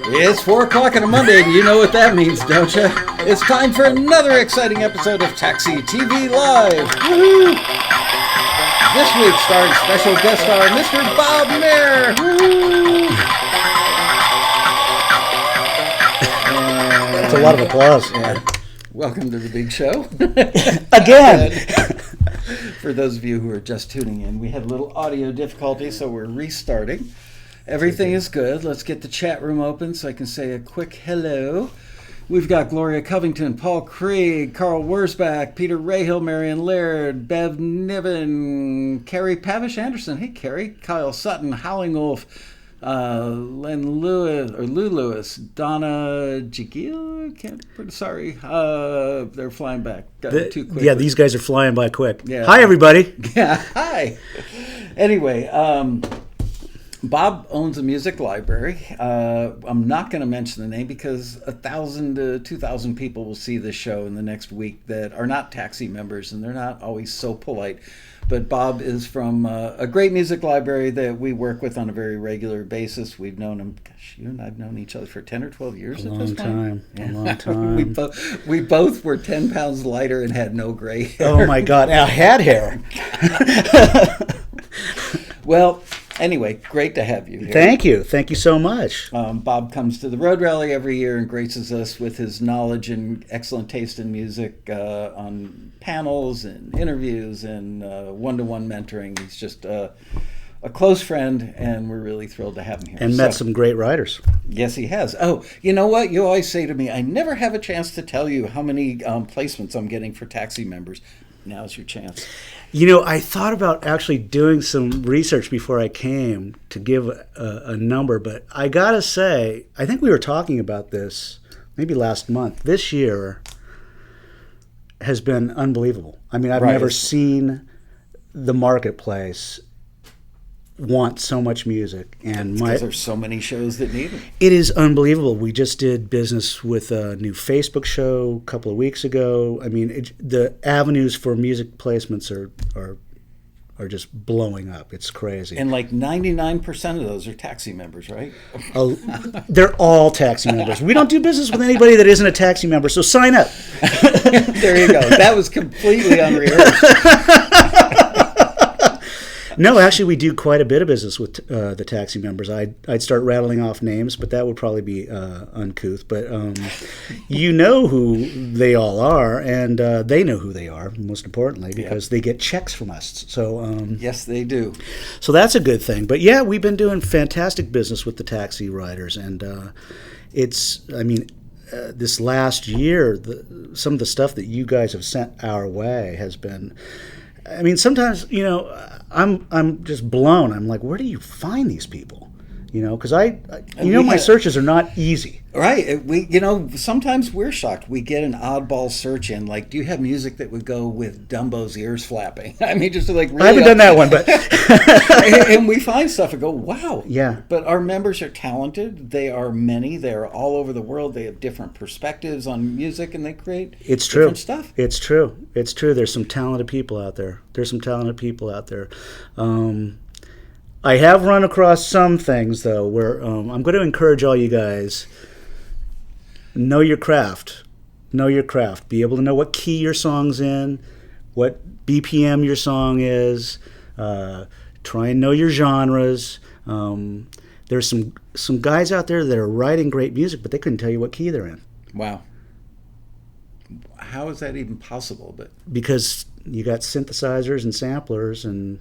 It's 4 o'clock on a Monday, and you know what that means, don't you? It's time for another exciting episode of Taxi TV Live. Woo-hoo! This week starring special guest star Mr. Bob Mair. That's a lot of applause. Yeah. Welcome to the big show. Again. For those of you who are just tuning in, we had a little audio difficulty, so we're restarting. Everything is good. Let's get the chat room open so I can say a quick hello. We've got Gloria Covington, Paul Krieg, Carl Wurzbach, Peter Rahill, Marion Laird, Bev Niven, Carrie Pavish Anderson. Hey, Carrie. Kyle Sutton, Howling Wolf, Len Lewis, or Lou Lewis, Donna Jigil. Sorry. They're flying back. Too quick. Yeah, these guys are flying by quick. Yeah. Hi, everybody. Yeah, hi. Anyway, Bob owns a music library. I'm not going to mention the name because 1,000 to 2,000 people will see this show in the next week that are not Taxi members, and they're not always so polite. But Bob is from a great music library that we work with on a very regular basis. We've known him, gosh, you and I have known each other for 10 or 12 years at this point. A long time. We both were 10 pounds lighter and had no gray hair. Oh, my God. I had hair. Well, anyway, great to have you here. Thank you. Thank you so much. Bob comes to the Road Rally every year and graces us with his knowledge and excellent taste in music on panels and interviews and one-to-one mentoring. He's just a close friend, and we're really thrilled to have him here. And met some great writers. Yes, he has. Oh, you know what? You always say to me, I never have a chance to tell you how many placements I'm getting for Taxi members. Now's your chance. You know, I thought about actually doing some research before I came to give a number, but I gotta say, I think we were talking about this maybe last month. This year has been unbelievable. I mean, I've never seen the marketplace want so much music, and because there's so many shows that need it. It is unbelievable. We just did business with a new Facebook show a couple of weeks ago. I mean, the avenues for music placements are just blowing up. It's crazy. And like 99% of those are Taxi members, right? They're all Taxi members. We don't do business with anybody that isn't a Taxi member, so sign up. There you go. That was completely unrehearsed. No, actually, we do quite a bit of business with the Taxi members. I'd start rattling off names, but that would probably be uncouth. But you know who they all are, and they know who they are, most importantly, because they get checks from us. So yes, they do. So that's a good thing. But yeah, we've been doing fantastic business with the Taxi riders, and this last year, some of the stuff that you guys have sent our way has been. I mean, sometimes, you know, I'm just blown. I'm like, where do you find these people? You know, because my searches are not easy. Right. Sometimes we're shocked. We get an oddball search in, like, do you have music that would go with Dumbo's ears flapping? I mean, just like really. I haven't done that one, but. and we find stuff and go, wow. Yeah. But our members are talented. They are many. They're all over the world. They have different perspectives on music, and they create different stuff. It's true. It's true. There's some talented people out there. I have run across some things, though, where I'm going to encourage all you guys, know your craft. Know your craft. Be able to know what key your song's in, what BPM your song is. Try and know your genres. There's some guys out there that are writing great music, but they couldn't tell you what key they're in. Wow. How is that even possible? Because you got synthesizers and samplers and...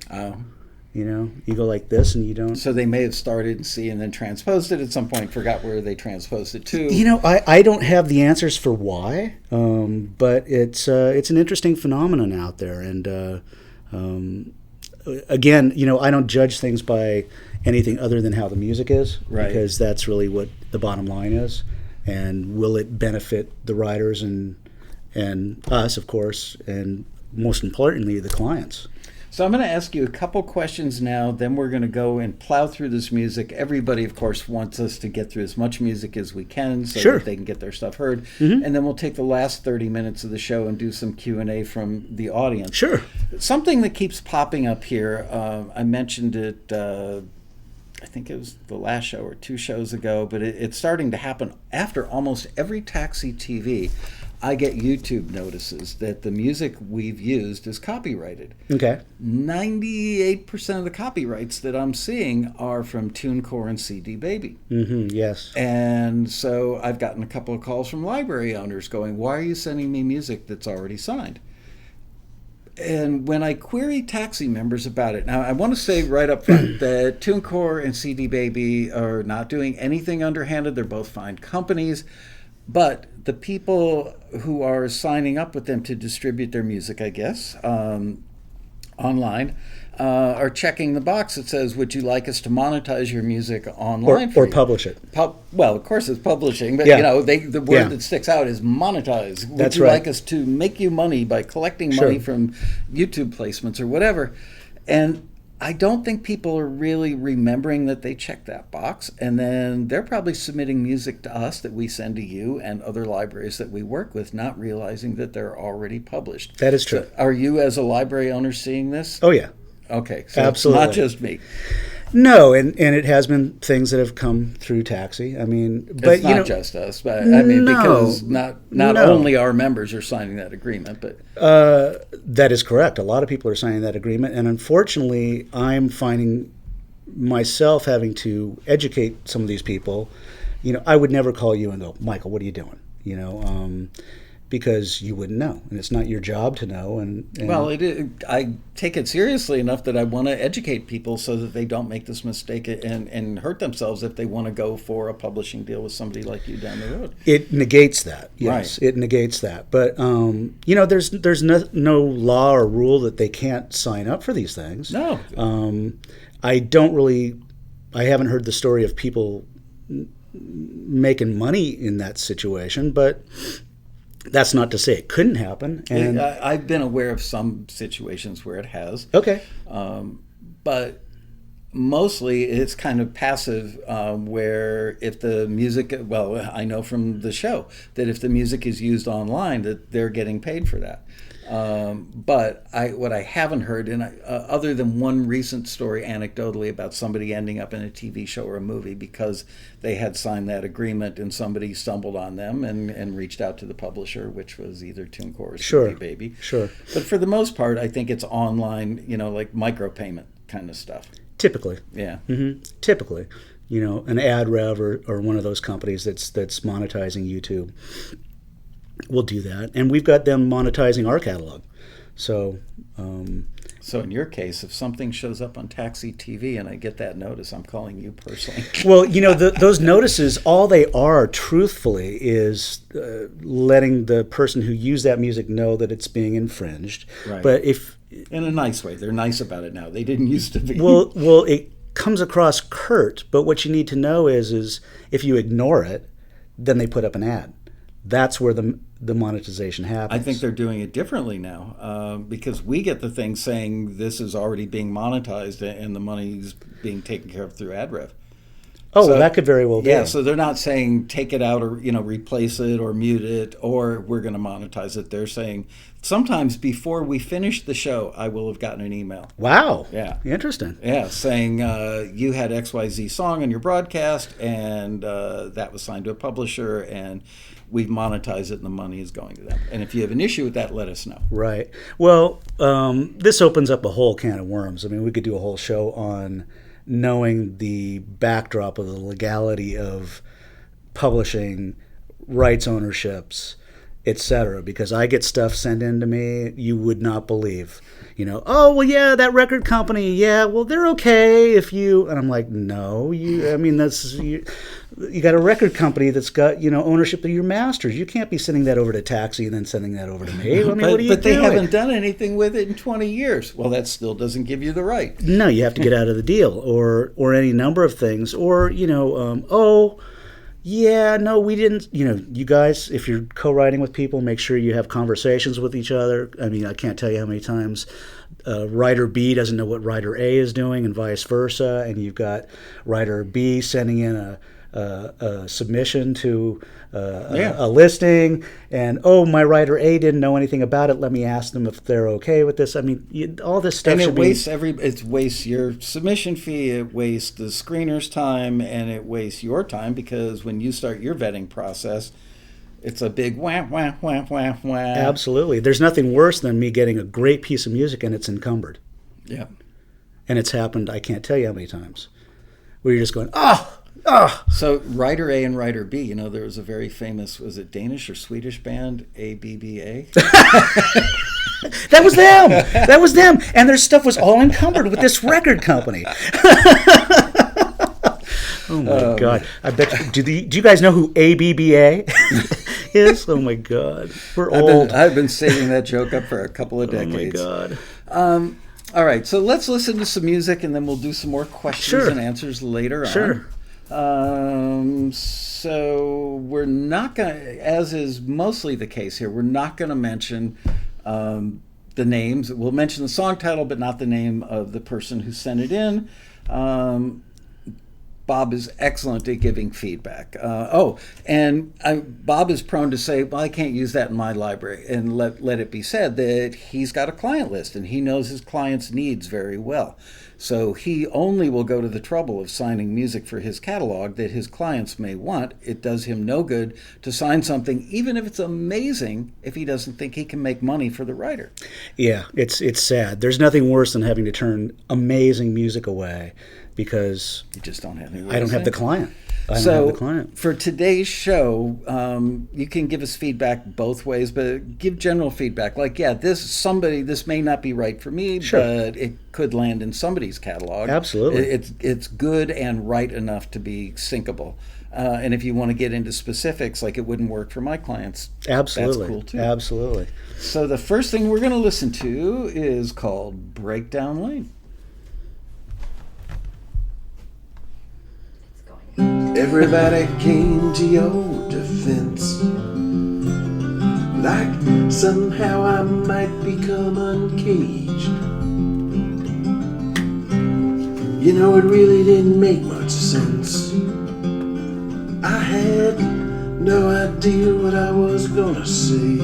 You know, you go like this and you don't... So they may have started in C and then transposed it at some point, forgot where they transposed it to. You know, I don't have the answers for why, but it's an interesting phenomenon out there. And again, you know, I don't judge things by anything other than how the music is, right? Because that's really what the bottom line is. And will it benefit the writers and us, of course, and most importantly, the clients. So I'm going to ask you a couple questions now, then we're going to go and plow through this music. Everybody, of course, wants us to get through as much music as we can so that they can get their stuff heard. Mm-hmm. And then we'll take the last 30 minutes of the show and do some Q&A from the audience. Sure. Something that keeps popping up here, I mentioned it I think it was the last show or 2 shows ago, but it's starting to happen after almost every taxi TV. I get YouTube notices that the music we've used is copyrighted. Okay. 98% of the copyrights that I'm seeing are from TuneCore and CD Baby. Mm-hmm, yes. And so I've gotten a couple of calls from library owners going, why are you sending me music that's already signed? And when I query taxi members about it, now I want to say right up front that TuneCore and CD Baby are not doing anything underhanded. They're both fine companies. But the people who are signing up with them to distribute their music, I guess, online, are checking the box that says, would you like us to monetize your music online for or you? publish it? Well, of course it's publishing, but Yeah. you know, the word that sticks out is monetize. Would That's you right. like us to make you money by collecting Sure. money from YouTube placements or whatever? And I don't think people are really remembering that they checked that box, and then they're probably submitting music to us that we send to you and other libraries that we work with, not realizing that they're already published. That is true. So are you, as a library owner, seeing this? Oh, yeah. Okay, so Absolutely. it's not just me. No, and it has been things that have come through taxi. I mean, but It's not just us, but I mean, No. because not No. only our members are signing that agreement, but that is correct. A lot of people are signing that agreement, and unfortunately, I'm finding myself having to educate some of these people. You know, I would never call you and go, Michael, what are you doing? You know, because you wouldn't know, and it's not your job to know. And well, I take it seriously enough that I want to educate people so that they don't make this mistake and hurt themselves if they want to go for a publishing deal with somebody like you down the road. It negates that. Yes, Right. it negates that. But you know, there's no law or rule that they can't sign up for these things. No. I haven't heard the story of people making money in that situation, but that's not to say it couldn't happen. And I've been aware of some situations where it has. okay, But mostly it's kind of passive, where if the music, well, I know from the show that if the music is used online, that they're getting paid for that. But what I haven't heard, and other than one recent story anecdotally about somebody ending up in a TV show or a movie because they had signed that agreement and somebody stumbled on them and reached out to the publisher, which was either TuneCore or Sure. CD Baby. Sure. But for the most part, I think it's online, you know, like micropayment kind of stuff. typically, Yeah. typically, you know, an ad rev or one of those companies that's monetizing YouTube will do that, and we've got them monetizing our catalog. So So in your case, if something shows up on Taxi TV and I get that notice, I'm calling you personally. well, you know, those notices, all they are, truthfully, is letting the person who used that music know that it's being infringed. Right. But if In a nice way. They're nice about it now. They didn't used to be. well, it comes across curt. But what you need to know is if you ignore it, then they put up an ad. That's where the monetization happens. I think they're doing it differently now, because we get the thing saying this is already being monetized and the money's being taken care of through ad rev. Oh, So- well, that could very well be. Yeah, so they're not saying take it out or, you know, replace it or mute it or we're going to monetize it. They're saying sometimes before we finish the show, I will have gotten an email. Wow. Yeah. Interesting. Yeah, saying you had XYZ song on your broadcast and that was signed to a publisher and we've monetized it and the money is going to them. And if you have an issue with that, let us know. Right. Well, this opens up a whole can of worms. I mean, we could do a whole show on knowing the backdrop of the legality of publishing, rights ownerships, etc. Because I get stuff sent in to me you would not believe. You know, oh, well, yeah, that record company, yeah, well, they're okay if you... And I'm like, no, you got a record company that's got, you know, ownership of your masters. You can't be sending that over to Taxi and then sending that over to me. I mean, what are you but they doing? haven't done anything with it in 20 years. Well, that still doesn't give you the right. No, you have to get out of the deal, or any number of things, or you know, oh, yeah, no, we didn't. You know, you guys, if you're co-writing with people, make sure you have conversations with each other. I mean, I can't tell you how many times writer B doesn't know what writer A is doing, and vice versa, and you've got writer B sending in a a submission to Yeah. a listing, and my writer A didn't know anything about it. Let me ask them if they're okay with this. I mean, all this stuff. And should it be, wastes it wastes your submission fee, it wastes the screener's time, and it wastes your time, because when you start your vetting process, it's a big wah, wah, wah, wah, wah. Absolutely. There's nothing worse than me getting a great piece of music and it's encumbered. Yeah. And it's happened, I can't tell you how many times, where you're just going, So writer A and writer B, there was a very famous, was it Danish or Swedish band, ABBA? That was them. That was them. And their stuff was all encumbered with this record company. Oh my God! I bet. Do you guys know who ABBA is? Oh my God, we're old. I've been saving that joke up for a couple of decades. Oh my God. All right, so let's listen to some music, and then we'll do some more questions and answers later on. Sure. So we're not going to, as is mostly the case here, we're not going to mention the names. We'll mention the song title, but not the name of the person who sent it in. Bob is excellent at giving feedback. Bob is prone to say, well, I can't use that in my library. And let it be said that he's got a client list, and he knows his clients' needs very well. So he only will go to the trouble of signing music for his catalog that his clients may want. It does him no good to sign something, even if it's amazing, if he doesn't think he can make money for the writer. Yeah, it's sad. There's nothing worse than having to turn amazing music away because you just don't have I don't have the client. For today's show, you can give us feedback both ways, but give general feedback. Like, this may not be right for me, but it could land in somebody's catalog. Absolutely. It's good and right enough to be syncable. And if you want to get into specifics, like it wouldn't work for my clients, absolutely, that's cool too. Absolutely. So the first thing we're going to listen to is called Breakdown Lane. Everybody came to your defense, like somehow I might become uncaged. It really didn't make much sense. I had no idea what I was gonna say.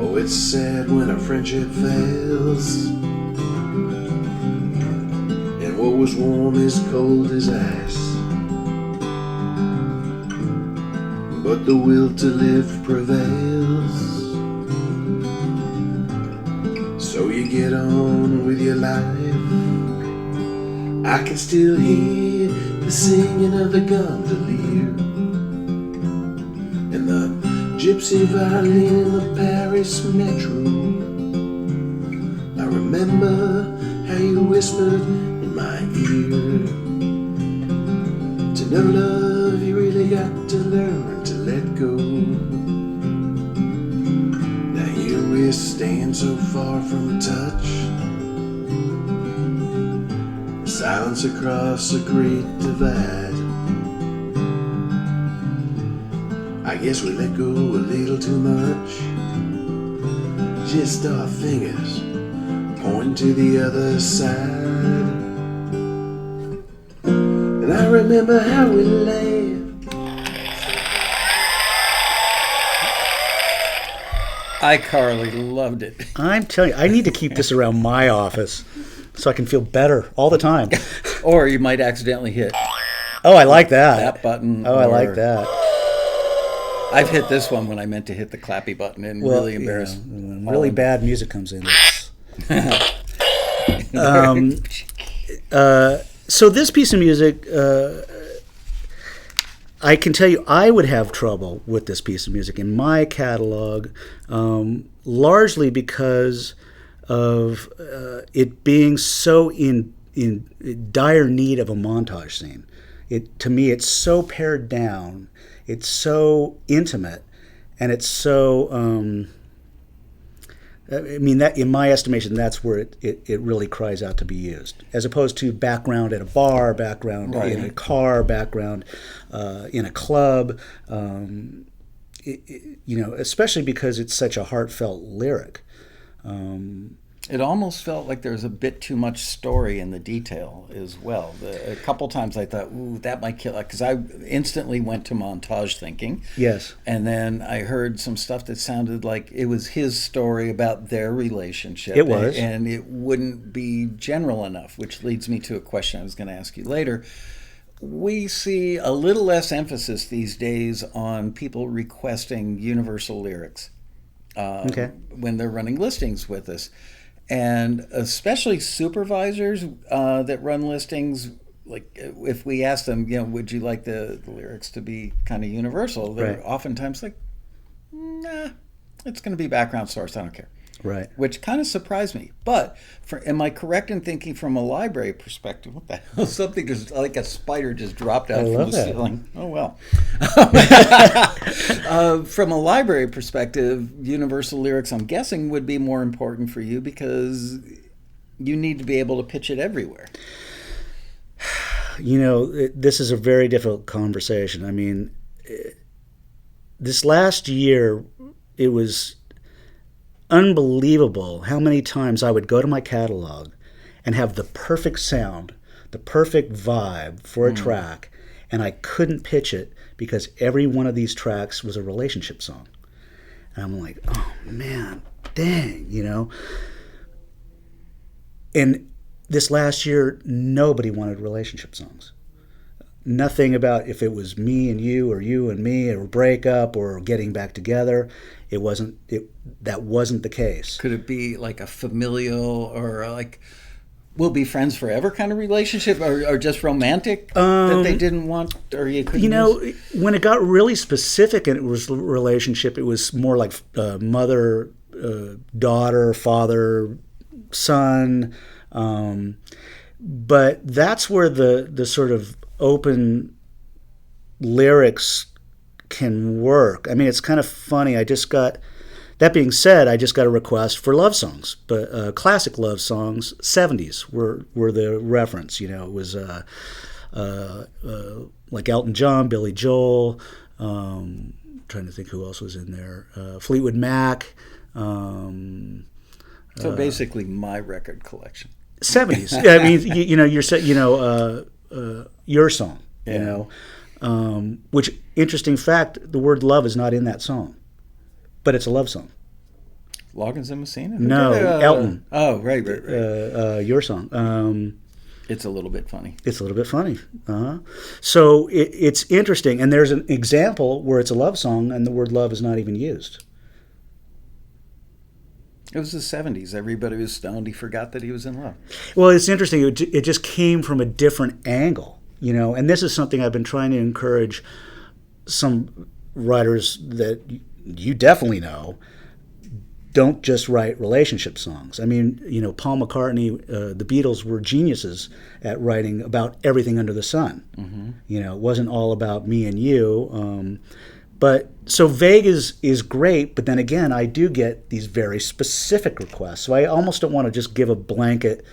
Oh, it's sad when a friendship fails, what was warm is cold as ice. But the will to live prevails, so you get on with your life. I can still hear the singing of the gondolier and the gypsy violin in the Paris metro. I remember how you whispered my ear, to know love you really got to learn to let go. Now here we stand so far from touch, silence across a great divide. I guess we let go a little too much, just our fingers pointing to the other side. And I remember how we laughed. iCarly loved it. I'm telling you, I need to keep this around my office so I can feel better all the time. Or you might accidentally hit Oh, I like that. that button. Oh, I like that. I've hit this one when I meant to hit the clappy button and really embarrassed. When really bad music comes in. So this piece of music, I can tell you I would have trouble with this piece of music in my catalog, largely because of it being so in dire need of a montage scene. To me, it's so pared down, it's so intimate, and it's so... that, in my estimation, that's where it really cries out to be used, as opposed to background at a bar, background in a car, background in a club. Especially because it's such a heartfelt lyric. It almost felt like there was a bit too much story in the detail as well. A couple times I thought, ooh, that might kill it, because I instantly went to Montage thinking. Yes. And then I heard some stuff that sounded like it was his story about their relationship. It was. And it wouldn't be general enough, which leads me to a question I was going to ask you later. We see a little less emphasis these days on people requesting universal lyrics when they're running listings with us. And especially supervisors that run listings, like if we ask them, would you like the lyrics to be kind of universal? They're oftentimes like, nah, it's going to be background source. I don't care. Right. Which kind of surprised me. But am I correct in thinking from a library perspective? What the hell? Something just like a spider just dropped out from the ceiling. Oh, well. From a library perspective, universal lyrics, I'm guessing, would be more important for you because you need to be able to pitch it everywhere. This is a very difficult conversation. I mean, this last year, it was unbelievable how many times I would go to my catalog and have the perfect sound, the perfect vibe for a track, and I couldn't pitch it because every one of these tracks was a relationship song. And I'm like, oh man, dang, And this last year, nobody wanted relationship songs. Nothing about if it was me and you and me or breakup or getting back together. That wasn't the case. Could it be like a familial or like we'll be friends forever kind of relationship, or just romantic that they didn't want, or you couldn't when it got really specific and it was a relationship, it was more like mother, daughter, father, son. But that's where the sort of open lyrics can work. I mean, it's kind of funny. That being said, I just got a request for love songs, but classic love songs, 70s were the reference. It was like Elton John, Billy Joel, trying to think who else was in there, Fleetwood Mac. So basically my record collection. 70s. I mean, your song, which, interesting fact, the word love is not in that song, but it's a love song. Loggins and Messina? No, Elton. Oh, right. Your song. It's a little bit funny. It's a little bit funny. So it's interesting, and there's an example where it's a love song and the word love is not even used. It was the 70s. Everybody was stoned. He forgot that he was in love. Well, it's interesting. It just came from a different angle, and this is something I've been trying to encourage some writers that you definitely know. Don't just write relationship songs. I mean, Paul McCartney, the Beatles were geniuses at writing about everything under the sun. Mm-hmm. It wasn't all about me and you. But so vague is great, but then again, I do get these very specific requests. So I almost don't want to just give a blanket,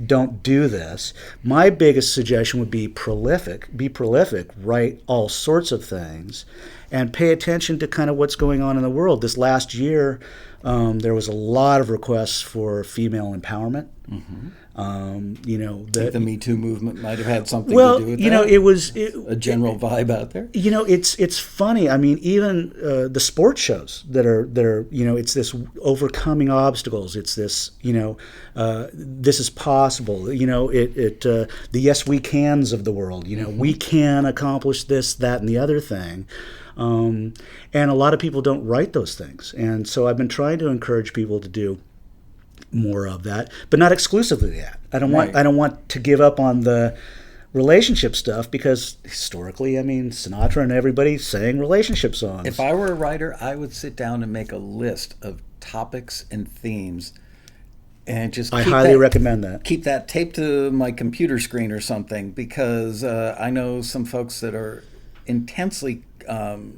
don't do this. My biggest suggestion would be prolific. Be prolific, write all sorts of things, and pay attention to kind of what's going on in the world. This last year, there was a lot of requests for female empowerment. Mm-hmm. The Me Too movement might have had something to do with that. It was a general vibe out there. It's funny. I mean, even the sports shows that are it's this overcoming obstacles. It's this this is possible. The yes we cans of the world. Mm-hmm. We can accomplish this, that, and the other thing. And a lot of people don't write those things, and so I've been trying to encourage people to do more of that, but not exclusively that. I don't want to give up on the relationship stuff because historically, I mean, Sinatra and everybody sang relationship songs. If I were a writer, I would sit down and make a list of topics and themes, and just I highly recommend that. Keep that taped to my computer screen or something, because I know some folks that are intensely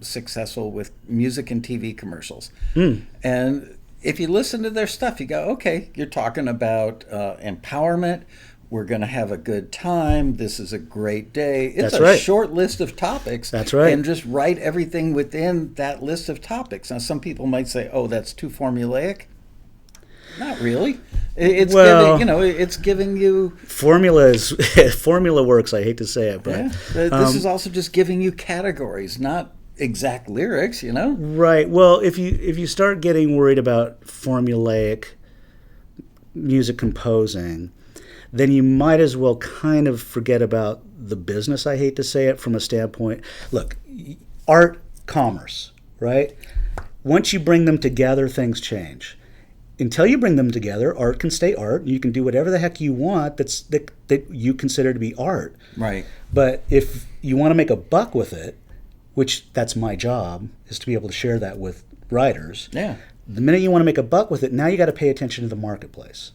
successful with music and TV commercials, and if you listen to their stuff, you go, okay, you're talking about empowerment. We're going to have a good time. This is a great day. It's a short list of topics. That's right. And just write everything within that list of topics. Now, some people might say, oh, that's too formulaic. Not really. It's Well- it's giving you. Formula works. I hate to say it, but Yeah, this is also just giving you categories, not exact lyrics. right. Well, if you start getting worried about formulaic music composing, then you might as well kind of forget about the business. I hate to say it from a standpoint. Look, art, commerce, right? Once you bring them together, things change. Until you bring them together, art can stay art. You can do whatever the heck you want that you consider to be art. Right. But if you want to make a buck with it, which that's my job, is to be able to share that with writers. Yeah. The minute you want to make a buck with it, now you got to pay attention to the marketplace.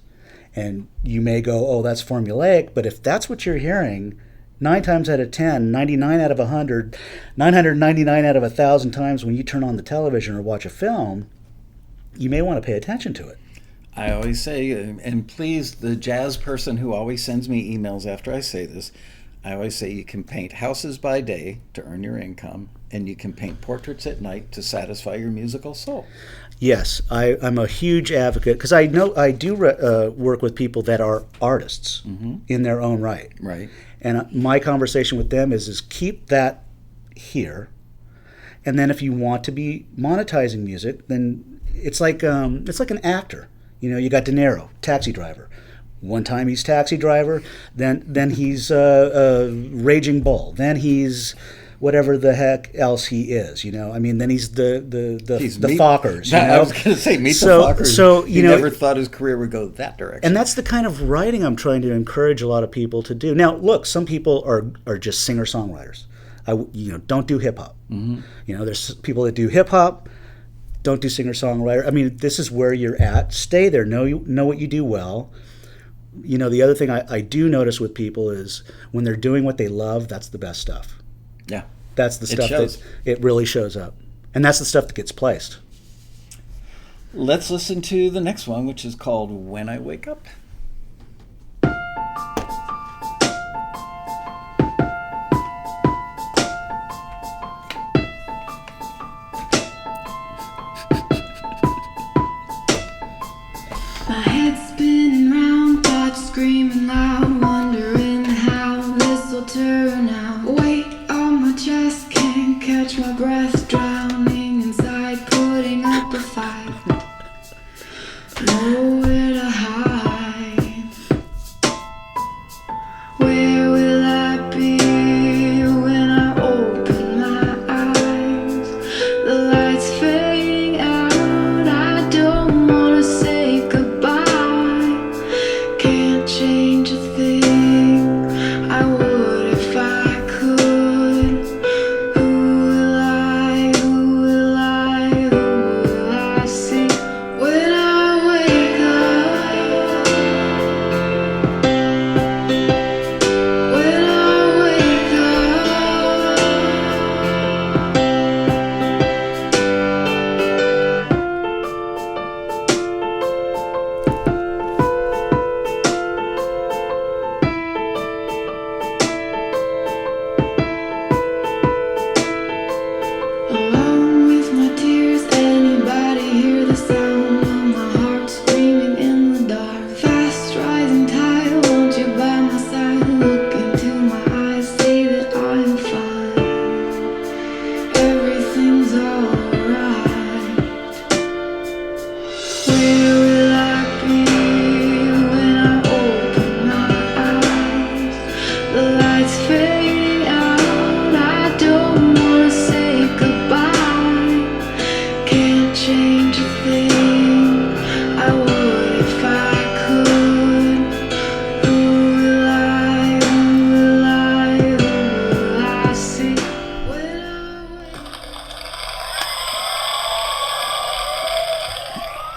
And you may go, oh, that's formulaic, but if that's what you're hearing 9 times out of 10, 99 out of 100, 999 out of 1,000 times when you turn on the television or watch a film, you may want to pay attention to it. I always say, and please, the jazz person who always sends me emails after I say this, I always say you can paint houses by day to earn your income, and you can paint portraits at night to satisfy your musical soul. Yes, I'm a huge advocate because I know I do work with people that are artists in their own right. Right. And my conversation with them is keep that here, and then if you want to be monetizing music, then it's like an actor. You got De Niro, Taxi Driver. One time he's Taxi Driver, then he's Raging Bull, then he's whatever the heck else he is, I mean, then he's the Fockers. I was going to say, meet the Fockers. So he never thought his career would go that direction. And that's the kind of writing I'm trying to encourage a lot of people to do. Now, look, some people are just singer-songwriters. Don't do hip hop. There's people that do hip hop, don't do singer-songwriter. I mean, this is where you're at. Stay there. Know what you do well. The other thing I do notice with people is when they're doing what they love, that's the best stuff. Yeah. That's the stuff that it really shows up. And that's the stuff that gets placed. Let's listen to the next one, which is called When I Wake Up. My head's spinning round, thoughts screaming loud, wondering how this will turn out. Weight on my chest, can't catch my breath, drowning inside, putting up a fight. Nowhere to hide. Where will I be when I open my eyes? The lights fading out, I don't wanna say goodbye. Can't change a thing, I would if I could. Who will I, who will I, who will I see when I wake up? When I wake up. Alone with my tears, anybody hear the sound of my heart screaming in the dark? Fast rising tide, won't you by my side? Look into my eyes, say that I'm fine. Everything's alright. Where will I be when I open my eyes? The lights fading out, I don't wanna say goodbye. Can't change a thing, I would if I could. Who will I, who will I, who will I see when I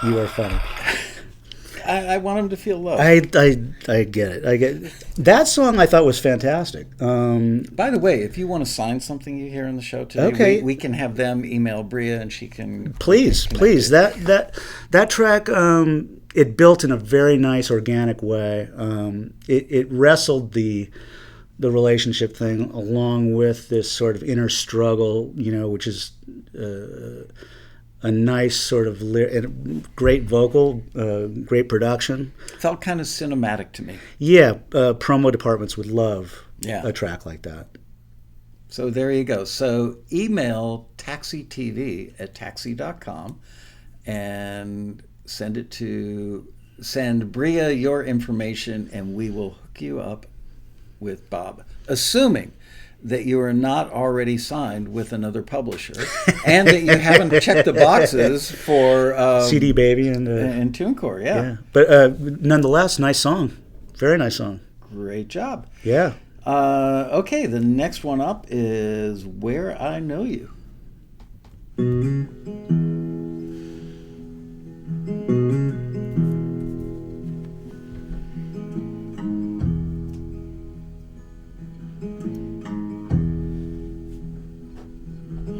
wake? You are funny. I want him to feel loved. I get it. I get it. That song I thought was fantastic. By the way, if you want to sign something you hear on the show today, Okay. we can have them email Bria and she can. Please. That track, it built in a very nice organic way. It wrestled the relationship thing along with this sort of inner struggle, which is a nice sort of great vocal, great production. Felt kind of cinematic to me. Yeah, promo departments would love Yeah. a track like that. So there you go. So email taxitv@taxi.com and send Bria your information, and we will hook you up with Bob, assuming that you are not already signed with another publisher and that you haven't checked the boxes for CD Baby and TuneCore. Yeah. But nonetheless, nice song. Very nice song. Great job. Yeah. Okay, the next one up is Where I Know You.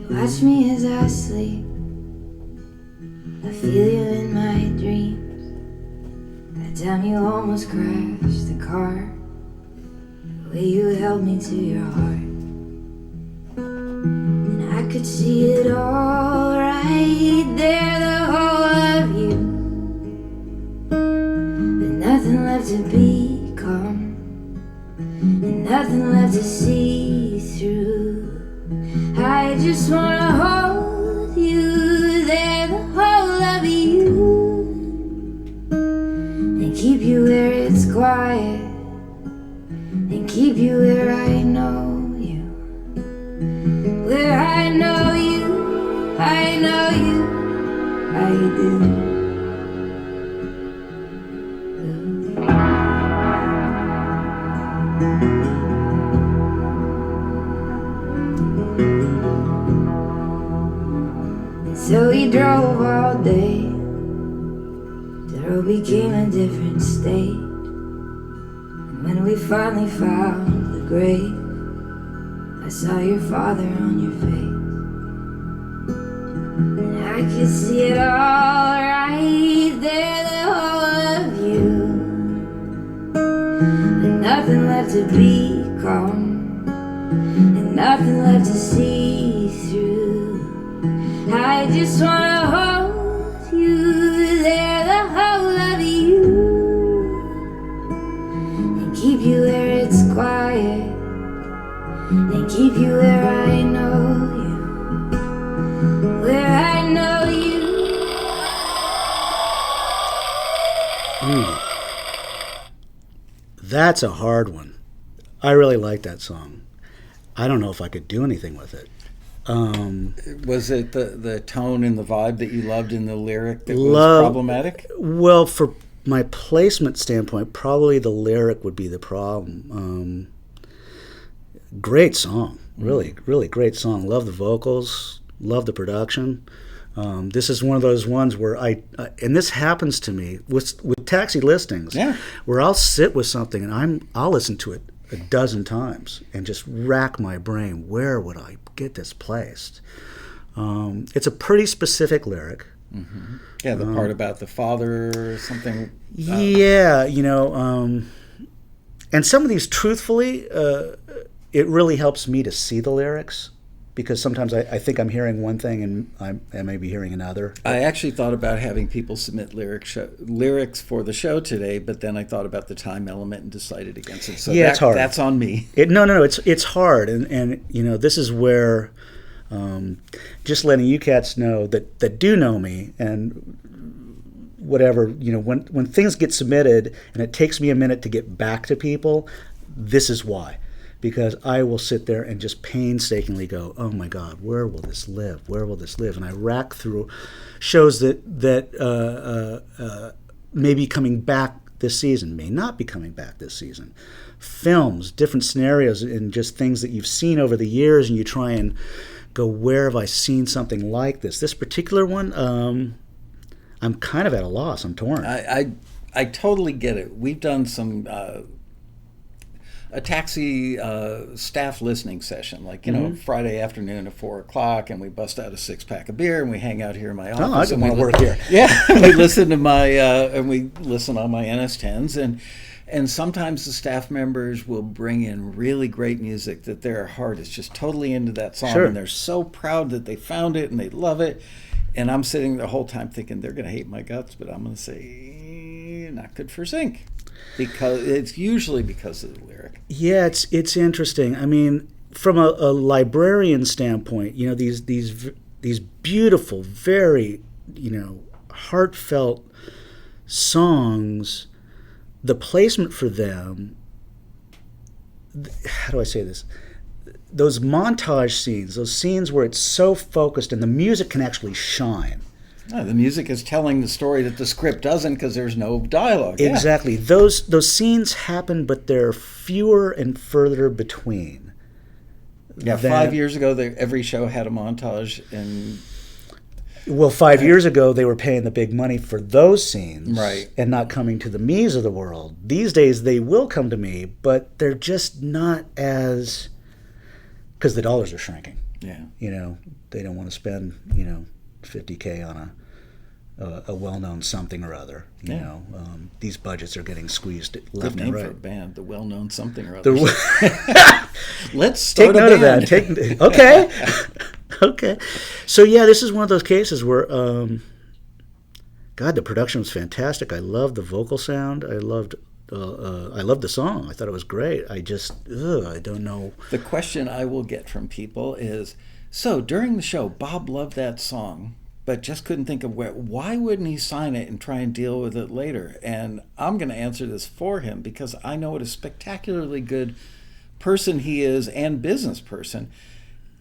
Watch me as I sleep. I feel you in my dreams. That time you almost crashed the car. The way you held me to your heart. And I could see it all right there, the whole of you. But nothing left to become, and nothing left to see through. I just wanna hold you there, the whole of you, and keep you where it's quiet, and keep you where I know you. Where I know you, I know you, I do. So we drove all day. The road became a different state. And when we finally found the grave, I saw your father on your face. And I could see it all right there, the whole of you. And nothing left to become, and nothing left to see through. I just wanna hold you there, the whole of you, and keep you where it's quiet, and keep you where I know you, where I know you. That's a hard one. I really like that song. I don't know if I could do anything with it. Was it the tone and the vibe that you loved in the lyric that was problematic? Well, for my placement standpoint, probably the lyric would be the problem. Great song. Really, really great song. Love the vocals. Love the production. This is one of those ones where and this happens to me with taxi listings, where I'll sit with something and I'll listen to it a dozen times and just rack my brain. Where would I get this placed? It's a pretty specific lyric. Mm-hmm. Yeah, the part about the father or something. Yeah, and some of these, truthfully, it really helps me to see the lyrics, because sometimes I think I'm hearing one thing and I may be hearing another. I actually thought about having people submit lyrics for the show today, but then I thought about the time element and decided against it. So it's hard. That's on me. No, it's hard, and this is where just letting you cats know that do know me and whatever, when things get submitted and it takes me a minute to get back to people, this is why. Because I will sit there and just painstakingly go, oh my God, where will this live? Where will this live? And I rack through shows that may be coming back this season, may not be coming back this season. Films, different scenarios, and just things that you've seen over the years, and you try and go, where have I seen something like this? This particular one, I'm kind of at a loss. I'm torn. I totally get it. We've done some a taxi staff listening session, like Friday afternoon at 4:00, and we bust out a 6-pack of beer and we hang out here in my office. Oh, I don't want to work here. Yeah, we listen to we listen on my NS10s, and sometimes the staff members will bring in really great music that their heart is just totally into that song, Sure. and they're so proud that they found it and they love it. And I'm sitting the whole time thinking they're going to hate my guts, but I'm going to say not good for sync, because it's usually because of the lyric. Yeah, it's interesting. I mean, from a librarian standpoint, these beautiful, very heartfelt songs, the placement for them. How do I say this? Those montage scenes, those scenes where it's so focused and the music can actually shine. Oh, the music is telling the story that the script doesn't, because there's no dialogue. Exactly. Yeah. Those scenes happen, but they're fewer and further between. Yeah, 5 years ago, every show had a montage. Well, 5 years ago, they were paying the big money for those scenes, right, and not coming to the me's of the world. These days, they will come to me, but they're just not as... because the dollars are shrinking. Yeah. They don't want to spend, $50K on a well-known something or other. These budgets are getting squeezed left Good name and right. for a band, the well-known something or other. Let's Take start note a of band. that. Okay. Okay. So yeah, this is one of those cases where, God, the production was fantastic. I loved the vocal sound. I loved the song. I thought it was great. I don't know. The question I will get from people is, so during the show, Bob loved that song, but just couldn't think of why wouldn't he sign it and try and deal with it later? And I'm going to answer this for him, because I know what a spectacularly good person he is, and business person.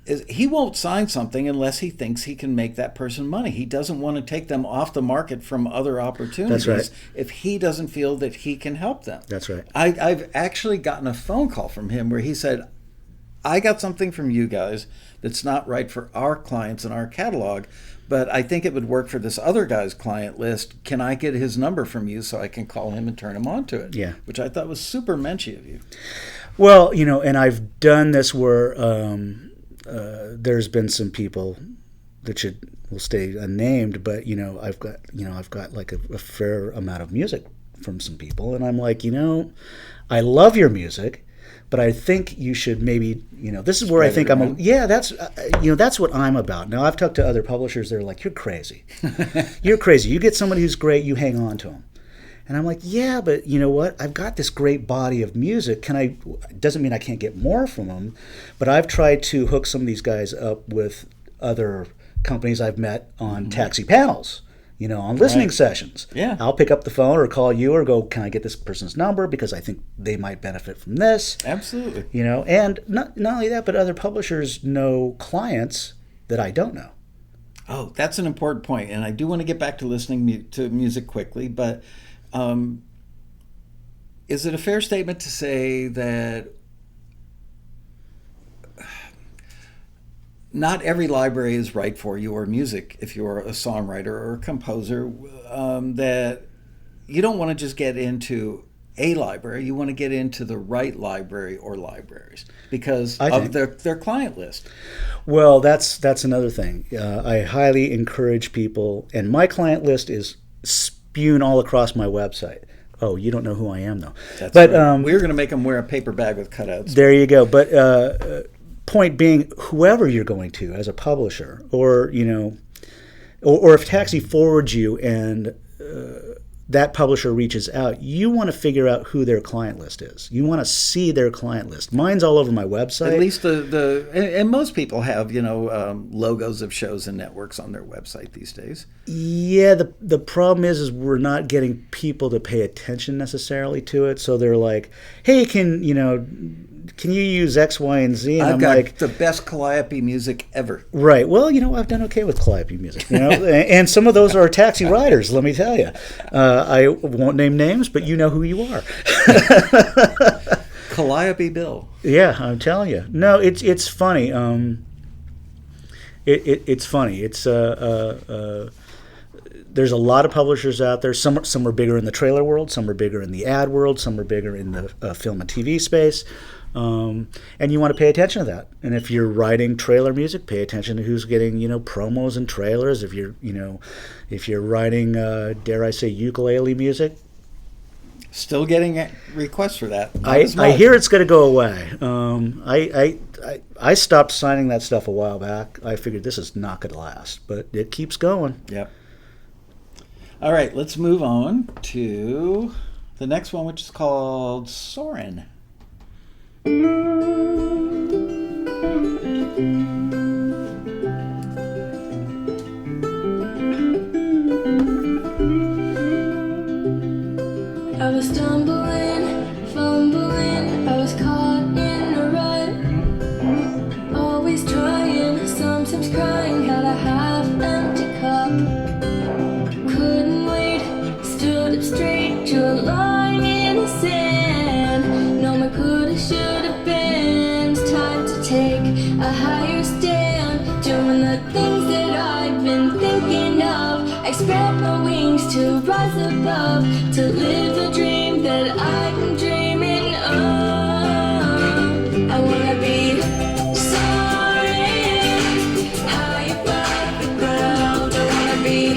Is he won't sign something unless he thinks he can make that person money. He doesn't want to take them off the market from other opportunities. That's right. If he doesn't feel that he can help them. That's right. I've actually gotten a phone call from him where he said, I got something from you guys that's not right for our clients and our catalog, but I think it would work for this other guy's client list. Can I get his number from you so I can call him and turn him on to it? Yeah. Which I thought was super menschy of you. Well, and I've done this where there's been some people that will stay unnamed, but I've got like a fair amount of music from some people, and I'm like, I love your music, but I think you should maybe, this is where I think that's what I'm about. Now, I've talked to other publishers. They're like, you're crazy. You're crazy. You get somebody who's great, you hang on to them. And I'm like, yeah, but you know what? I've got this great body of music. Doesn't mean I can't get more from them, but I've tried to hook some of these guys up with other companies I've met on taxi panels, on listening sessions. Yeah. I'll pick up the phone or call you or go, can I get this person's number? Because I think they might benefit from this. Absolutely. And not only that, but other publishers know clients that I don't know. Oh, that's an important point. And I do want to get back to listening to music quickly, but is it a fair statement to say that not every library is right for your music if you're a songwriter or a composer, that you don't want to just get into a library, you want to get into the right library or libraries because of their client list? Well, that's another thing. I highly encourage people, and my client list is spewed all across my website. Oh, you don't know who I am, though. That's right. We're going to make them wear a paper bag with cutouts. There you go. But point being, whoever you're going to as a publisher, or or if Taxi forwards you and that publisher reaches out, you want to figure out who their client list is. You want to see their client list. Mine's all over my website. At least and most people have logos of shows and networks on their website these days. Yeah, the problem is we're not getting people to pay attention necessarily to it. So they're like, hey, can you use X, Y, and Z? And I've I'm got like, the best Calliope music ever. Right. Well, I've done okay with Calliope music, and some of those are taxi riders, let me tell you. I won't name names, but you know who you are. Calliope Bill. Yeah, I'm telling you. No, it's funny. It's funny. It's there's a lot of publishers out there. Some are bigger in the trailer world, some are bigger in the ad world, some are bigger in the film and TV space. And you want to pay attention to that. And if you're writing trailer music, pay attention to who's getting promos and trailers. If you're writing dare I say ukulele music, Still getting requests for that. Not I as much. hear it's going to go away. I stopped signing that stuff a while back. I figured this is not going to last, but it keeps going. Yep. All right, let's move on to the next one, which is called Soren. I was stumbling, fumbling, I was caught in a rut. Always trying, sometimes crying, had a half-empty cup. Couldn't wait, stood up straight, drew a line in the sand. No more coulda, shoulda been. It's time to take a higher stand, doing the things that I've been thinking of. I spread my wings to rise above, to live the dream that I've been dreaming of. I wanna be soaring high above the ground. I wanna be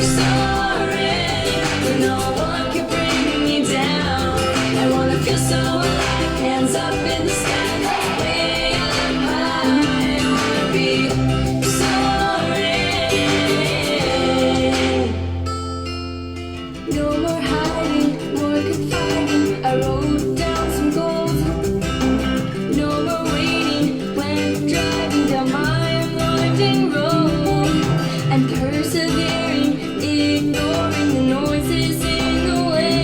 soaring where no one can bring me down. I wanna feel so alive, hands up in the sky, way up high. I wanna be soaring. No more hiding, more confiding. I wrote down some goals. No more waiting when driving down my winding road. And persevering, ignoring the noises in the way.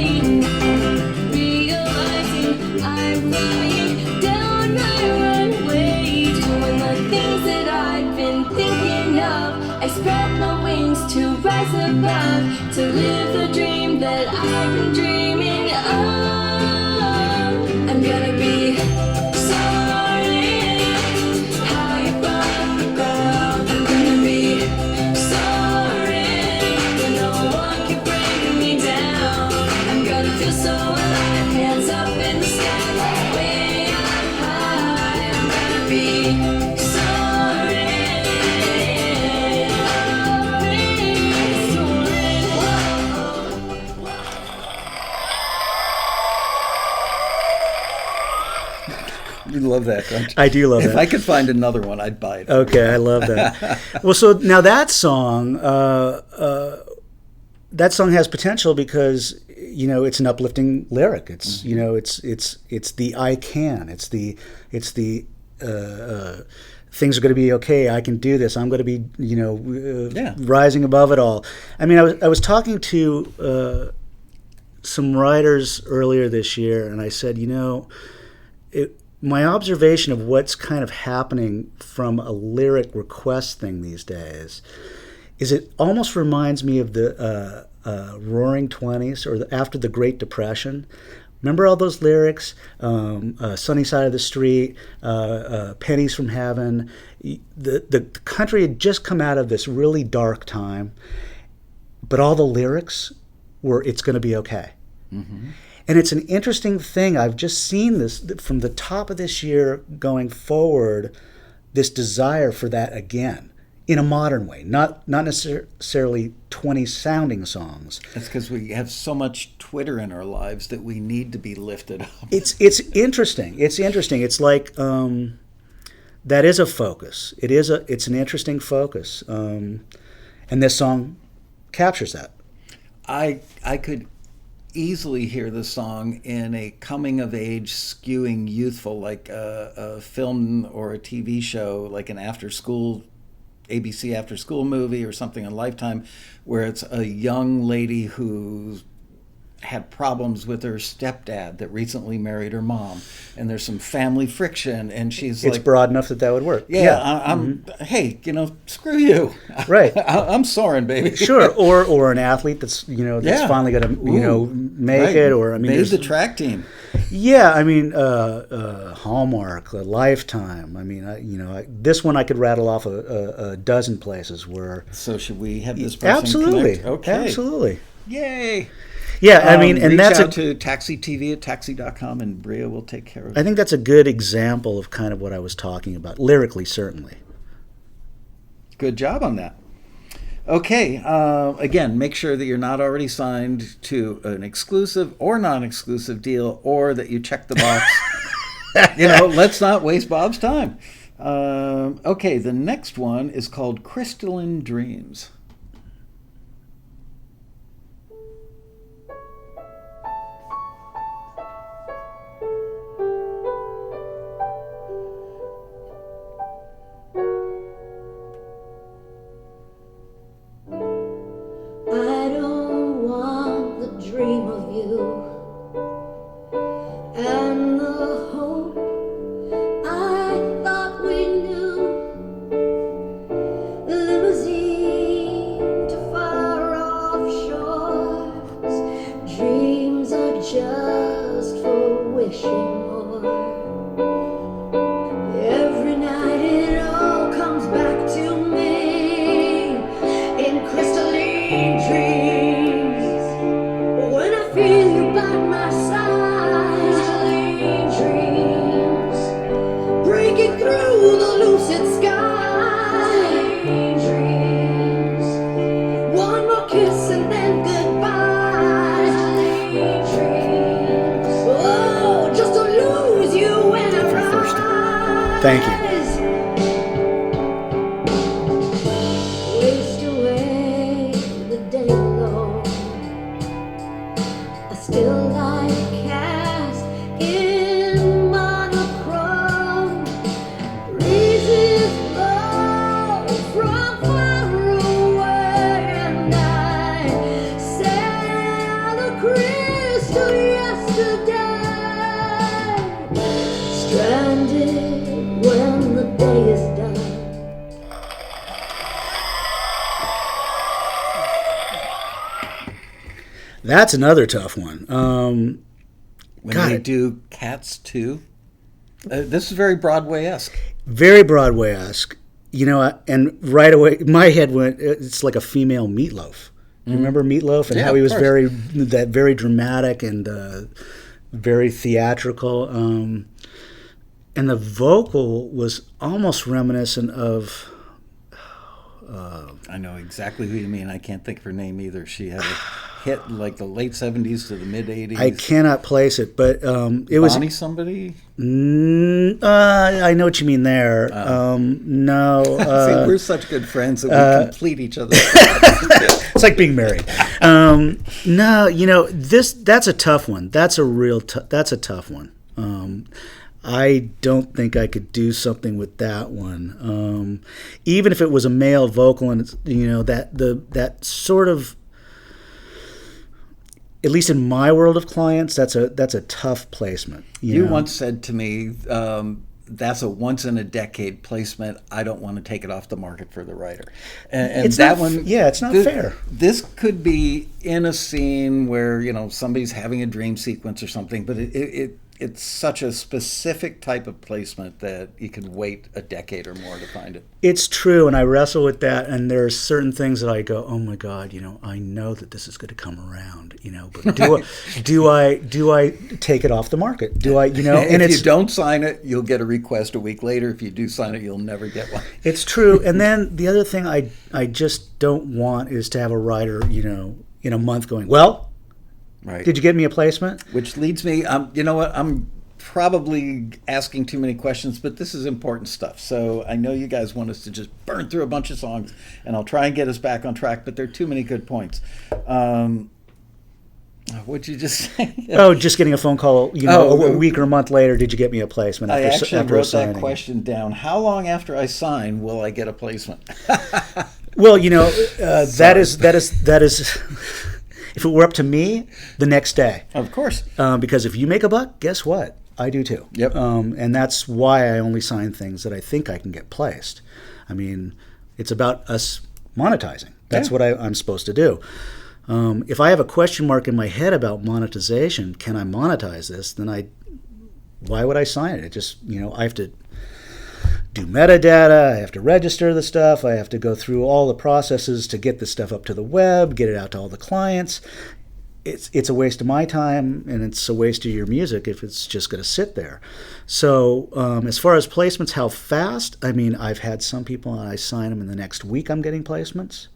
Realizing I'm flying down my runway, doing the things that I've been thinking of. I spread my wings to rise above, to live the dream that I've been dreaming of. I'm gonna be soaring high above the ground. I'm gonna be soaring where no one can bring me down. I'm gonna feel so alive, hands up in the sky, way up high. I'm gonna be soaring, soaring. You love that, don't you? I do love If that. I could find another one, I'd buy it. Okay, I love that. Well, so now that song has potential because it's an uplifting lyric. It's it's the I can. It's the things are going to be okay. I can do this. I'm going to be rising above it all. I mean, I was talking to some writers earlier this year, and I said, my observation of what's kind of happening from a lyric request thing these days is it almost reminds me of the Roaring Twenties or after the Great Depression. Remember all those lyrics? Sunny Side of the Street, Pennies from Heaven. The country had just come out of this really dark time, but all the lyrics were, it's going to be okay. Mm-hmm. And it's an interesting thing. I've just seen this from the top of this year going forward, this desire for that again in a modern way, not necessarily 20 sounding songs. That's because we have so much Twitter in our lives that we need to be lifted up. It's interesting. It's interesting. It's like that is a focus. It's an interesting focus, and this song captures that. I could easily hear the song in a coming-of-age, skewing youthful, like a film or a TV show, like an ABC after-school movie or something on Lifetime, where it's a young lady who's had problems with her stepdad that recently married her mom, and there's some family friction, and she's it's like, broad enough that would work. I'm hey, screw you, right? I'm soaring, baby. Sure, or an athlete that's finally going to make right. it, or I mean, made the track team. Yeah, I mean, Hallmark, Lifetime. I mean, this one I could rattle off a dozen places where. So should we have this person absolutely connect? Okay, absolutely, yay. Yeah, I mean, and reach that's out to taxitv@taxi.com, and Bria will take care of it. I think that's a good example of kind of what I was talking about, lyrically, certainly. Good job on that. Okay, again, make sure that you're not already signed to an exclusive or non-exclusive deal, or that you check the box. Let's not waste Bob's time. Okay, the next one is called Crystalline Dreams. Thank you. Waste away the day alone. A still life cast in monochrome. Breezes blow from far away, and I saw the crystal yesterday. Stranded when the day is done. That's another tough one. When God, they do Cats 2, this is very Broadway-esque. very Broadway-esque, and right away my head went, it's like a female Meatloaf. You remember Meatloaf and Yeah, how he of was course. very dramatic and very theatrical. And the vocal was almost reminiscent of... I know exactly who you mean. I can't think of her name either. She had a hit like the late 70s to the mid 80s. I cannot place it, but it was... Bonnie somebody? I know what you mean there. No. See, we're such good friends that we complete each other. It's like being married. No, that's a tough one. That's a tough one. I don't think I could do something with that one. Even if it was a male vocal, and that sort of, at least in my world of clients, that's a tough placement. You once said to me, that's a once in a decade placement. I don't want to take it off the market for the writer. And It's that not- one, yeah, it's not fair. This could be in a scene where somebody's having a dream sequence or something, but it's such a specific type of placement that you could wait a decade or more to find it. It's true, and I wrestle with that, and there are certain things that I go, oh my God, I know that this is going to come around, but do I take it off the market? Do I, and if you don't sign it, you'll get a request a week later. If you do sign it, you'll never get one. It's true. And then the other thing I just don't want is to have a writer, in a month going, well, Right. did you get me a placement? Which leads me, you know what, I'm probably asking too many questions, but this is important stuff. So I know you guys want us to just burn through a bunch of songs, and I'll try and get us back on track, but there are too many good points. What'd you just say? Oh, just getting a phone call, Oh, a week or a month later, did you get me a placement? I After, actually after wrote signing? that question down. How long after I sign will I get a placement? Well, that is if it were up to me, the next day. Of course. Because if you make a buck, guess what? I do too. Yep. And that's why I only sign things that I think I can get placed. I mean, it's about us monetizing. That's Yeah. what I'm supposed to do. If I have a question mark in my head about monetization, can I monetize this? Then why would I sign it? It just, I have to do metadata, I have to register the stuff, I have to go through all the processes to get this stuff up to the web, get it out to all the clients. It's a waste of my time, and it's a waste of your music if it's just going to sit there. So as far as placements, how fast? I mean, I've had some people, and I sign them in the next week I'm getting placements.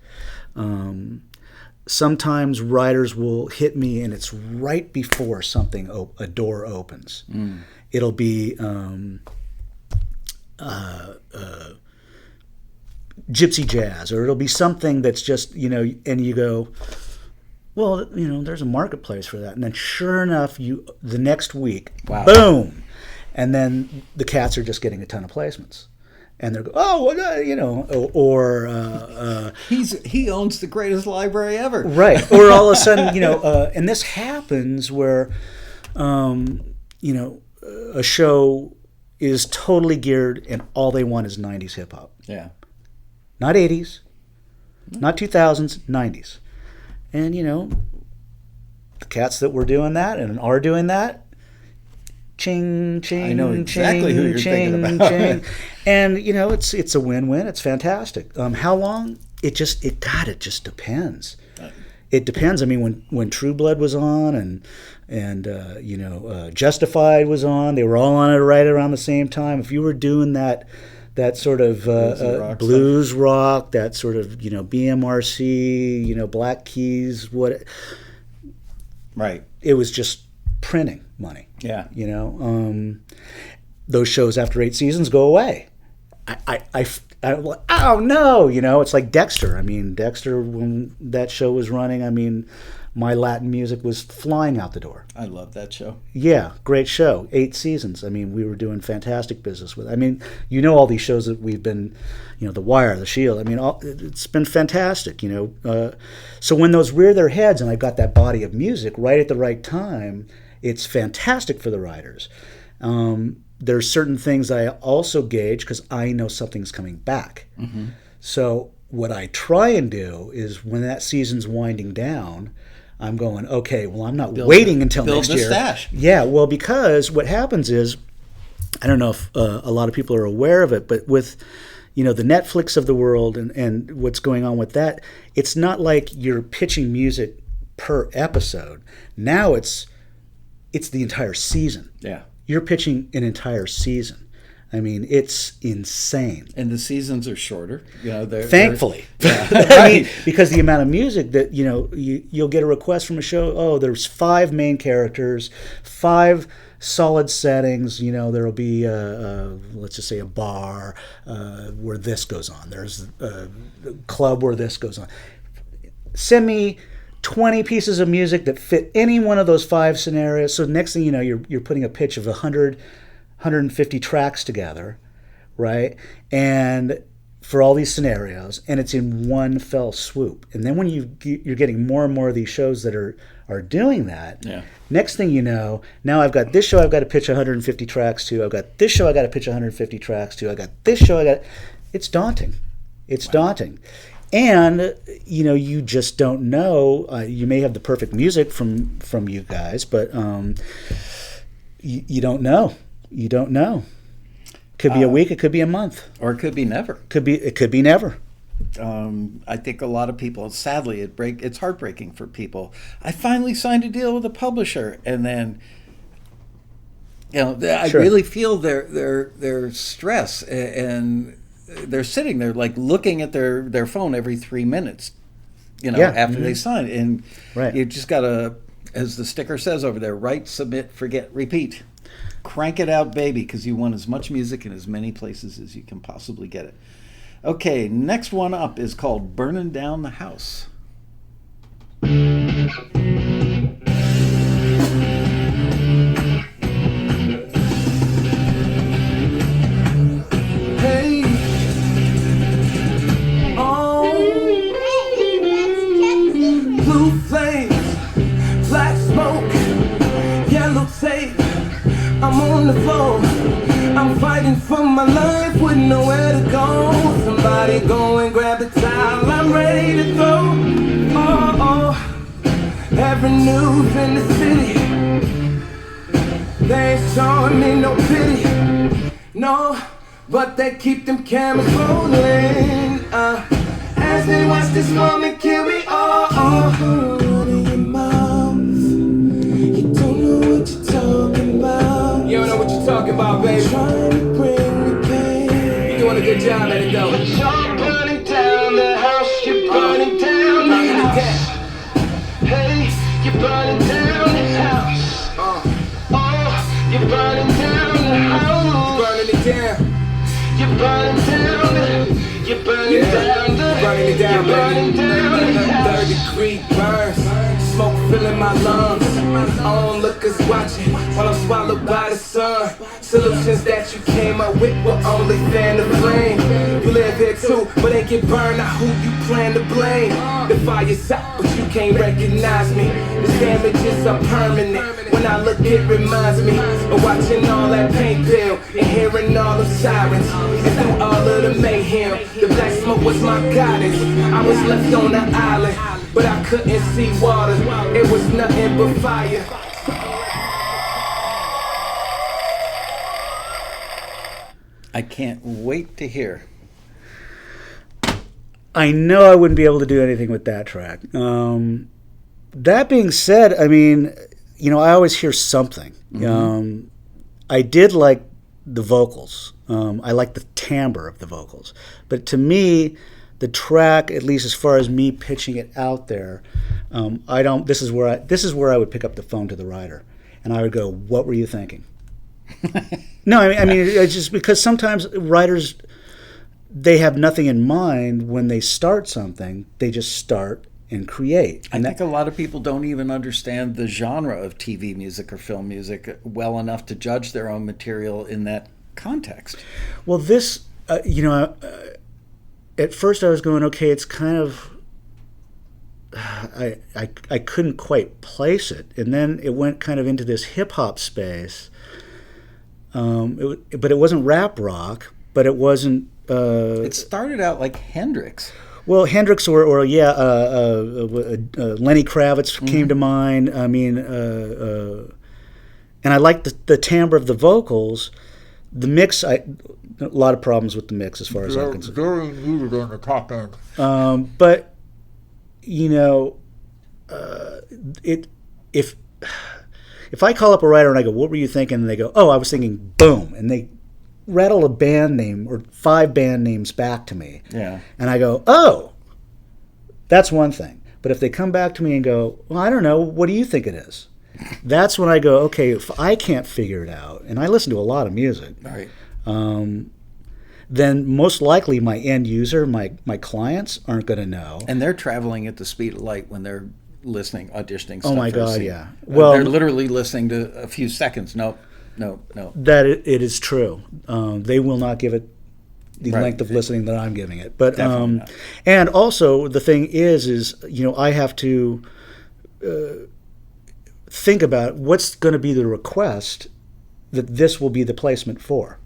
Sometimes writers will hit me, and it's right before something a door opens. It'll be gypsy jazz, or it'll be something that's just, and you go, well, there's a marketplace for that. And then sure enough, the next week, wow. Boom, and then the Cats are just getting a ton of placements. And they're he owns the greatest library ever, right? Or all of a sudden, and this happens where, a show is totally geared, and all they want is 90s hip hop. Yeah, not 80s, not 2000s, 90s, and the Cats that were doing that and are doing that. Ching, ching, I know exactly ching, who you're ching, thinking about. Ching. And it's a win-win. It's fantastic. How long? It just depends. It depends. I mean, when True Blood was on and Justified was on, they were all on it right around the same time. If you were doing that sort of blues rock, that sort of BMRC, Black Keys, right? It was just printing money. Yeah. Those shows after 8 seasons go away. Oh no, it's like Dexter. I mean, Dexter, when that show was running, my Latin music was flying out the door. I love that show. Yeah, great show. 8 seasons. We were doing fantastic business with. All these shows that we've been, The Wire, The Shield. It's been fantastic. So when those rear their heads, and I've got that body of music right at the right time, it's fantastic for the writers. There's certain things I also gauge because I know something's coming back. Mm-hmm. So what I try and do is when that season's winding down, I'm going, okay, well, I'm not waiting until next year. Build the stash. Yeah, well, because what happens is, I don't know if a lot of people are aware of it, but with the Netflix of the world and what's going on with that, it's not like you're pitching music per episode. Now it's the entire season. Yeah. You're pitching an entire season. It's insane. And the seasons are shorter. Thankfully. Yeah. Because the amount of music that, you'll get a request from a show, there's 5 main characters, 5 solid settings. There'll be, let's just say, a bar where this goes on. There's a club where this goes on. Send me 20 pieces of music that fit any one of those 5 scenarios. So next thing you know, you're putting a pitch of 150 tracks together, right? And for all these scenarios, and it's in one fell swoop. And then when you're getting more and more of these shows that are doing that, yeah. Next thing you know, now I've got this show I've got to pitch 150 tracks to. I've got this show I got to pitch 150 tracks to. I got this show it's daunting. It's daunting. And, you just don't know. You may have the perfect music from you guys, but you don't know. You don't know. Could be a week. It could be a month. Or it could be never. It could be never. I think a lot of people, sadly, it's heartbreaking for people. I finally signed a deal with a publisher, and then, I really feel their stress, and they're sitting there like looking at their phone every 3 minutes, after they sign. And you just got to, as the sticker says over there, write, submit, forget, repeat. Crank it out, baby, because you want as much music in as many places as you can possibly get it. Okay, next one up is called Burnin' Down the House. I'm on the floor, I'm fighting for my life with nowhere to go. Somebody go and grab the towel, I'm ready to throw. Oh, every news in the city, they ain't showing me no pity. No, but they keep them cameras rolling as they watch this woman kill me. You don't know what you're talking about, baby. You're doing a good job at it, though. You're burning down the house, you're burning burning down the house. You're burning down the house. Burning it down. You're burning down the. You're burning down the. Burning it down, baby. 3rd-degree burns. Smoke filling my lungs. Onlookers watching while I'm swallowed by the sun. Solutions that you came up with will only fan the flame. You live here too, but ain't get burned. Now who you plan to blame? The fire's out, but you can't recognize me. This damage is permanent. When I look, it reminds me of watching all that paint peel and hearing all the sirens. And through all of the mayhem, the black smoke was my guidance. I was left on the island, but I couldn't see water. It was nothing but fire. I can't wait to hear. I know I wouldn't be able to do anything with that track. That being said, I mean, you know, I always hear something. Mm-hmm. I did like the vocals. I like the timbre of the vocals. But to me, the track, at least as far as me pitching it out there, I don't. This is where I would pick up the phone to the writer, and I would go, "What were you thinking?" No, I mean, it's just because sometimes writers, they have nothing in mind when they start something. They just start and create. And I think a lot of people don't even understand the genre of TV music or film music well enough to judge their own material in that context. Well, this, at first I was going, okay, it's kind of, I couldn't quite place it. And then it went kind of into this hip-hop space. But it wasn't rap rock, but it wasn't... it started out like Hendrix. Well, Hendrix or Lenny Kravitz came to mind. I mean, and I liked the timbre of the vocals. The mix, a lot of problems with the mix as far as I'm concerned. Very muted on the top end. But, you know, if I call up a writer and I go, "What were you thinking?" and they go, "Oh, I was thinking boom," and they rattle a band name or 5 band names back to me, yeah, and I go, "Oh, that's one thing." But if they come back to me and go, "Well, I don't know, what do you think it is?" That's when I go, "Okay, if I can't figure it out," and I listen to a lot of music, right, then most likely my end user, my clients, aren't going to know. And they're traveling at the speed of light when they're listening, auditioning stuff. Oh my for a God, scene. yeah. Well, they're literally listening to a few seconds. No. That it is true. They will not give it the Right. length of listening that I'm giving it. But Definitely not. and also the thing is you know, I have to think about what's going to be the request that this will be the placement for.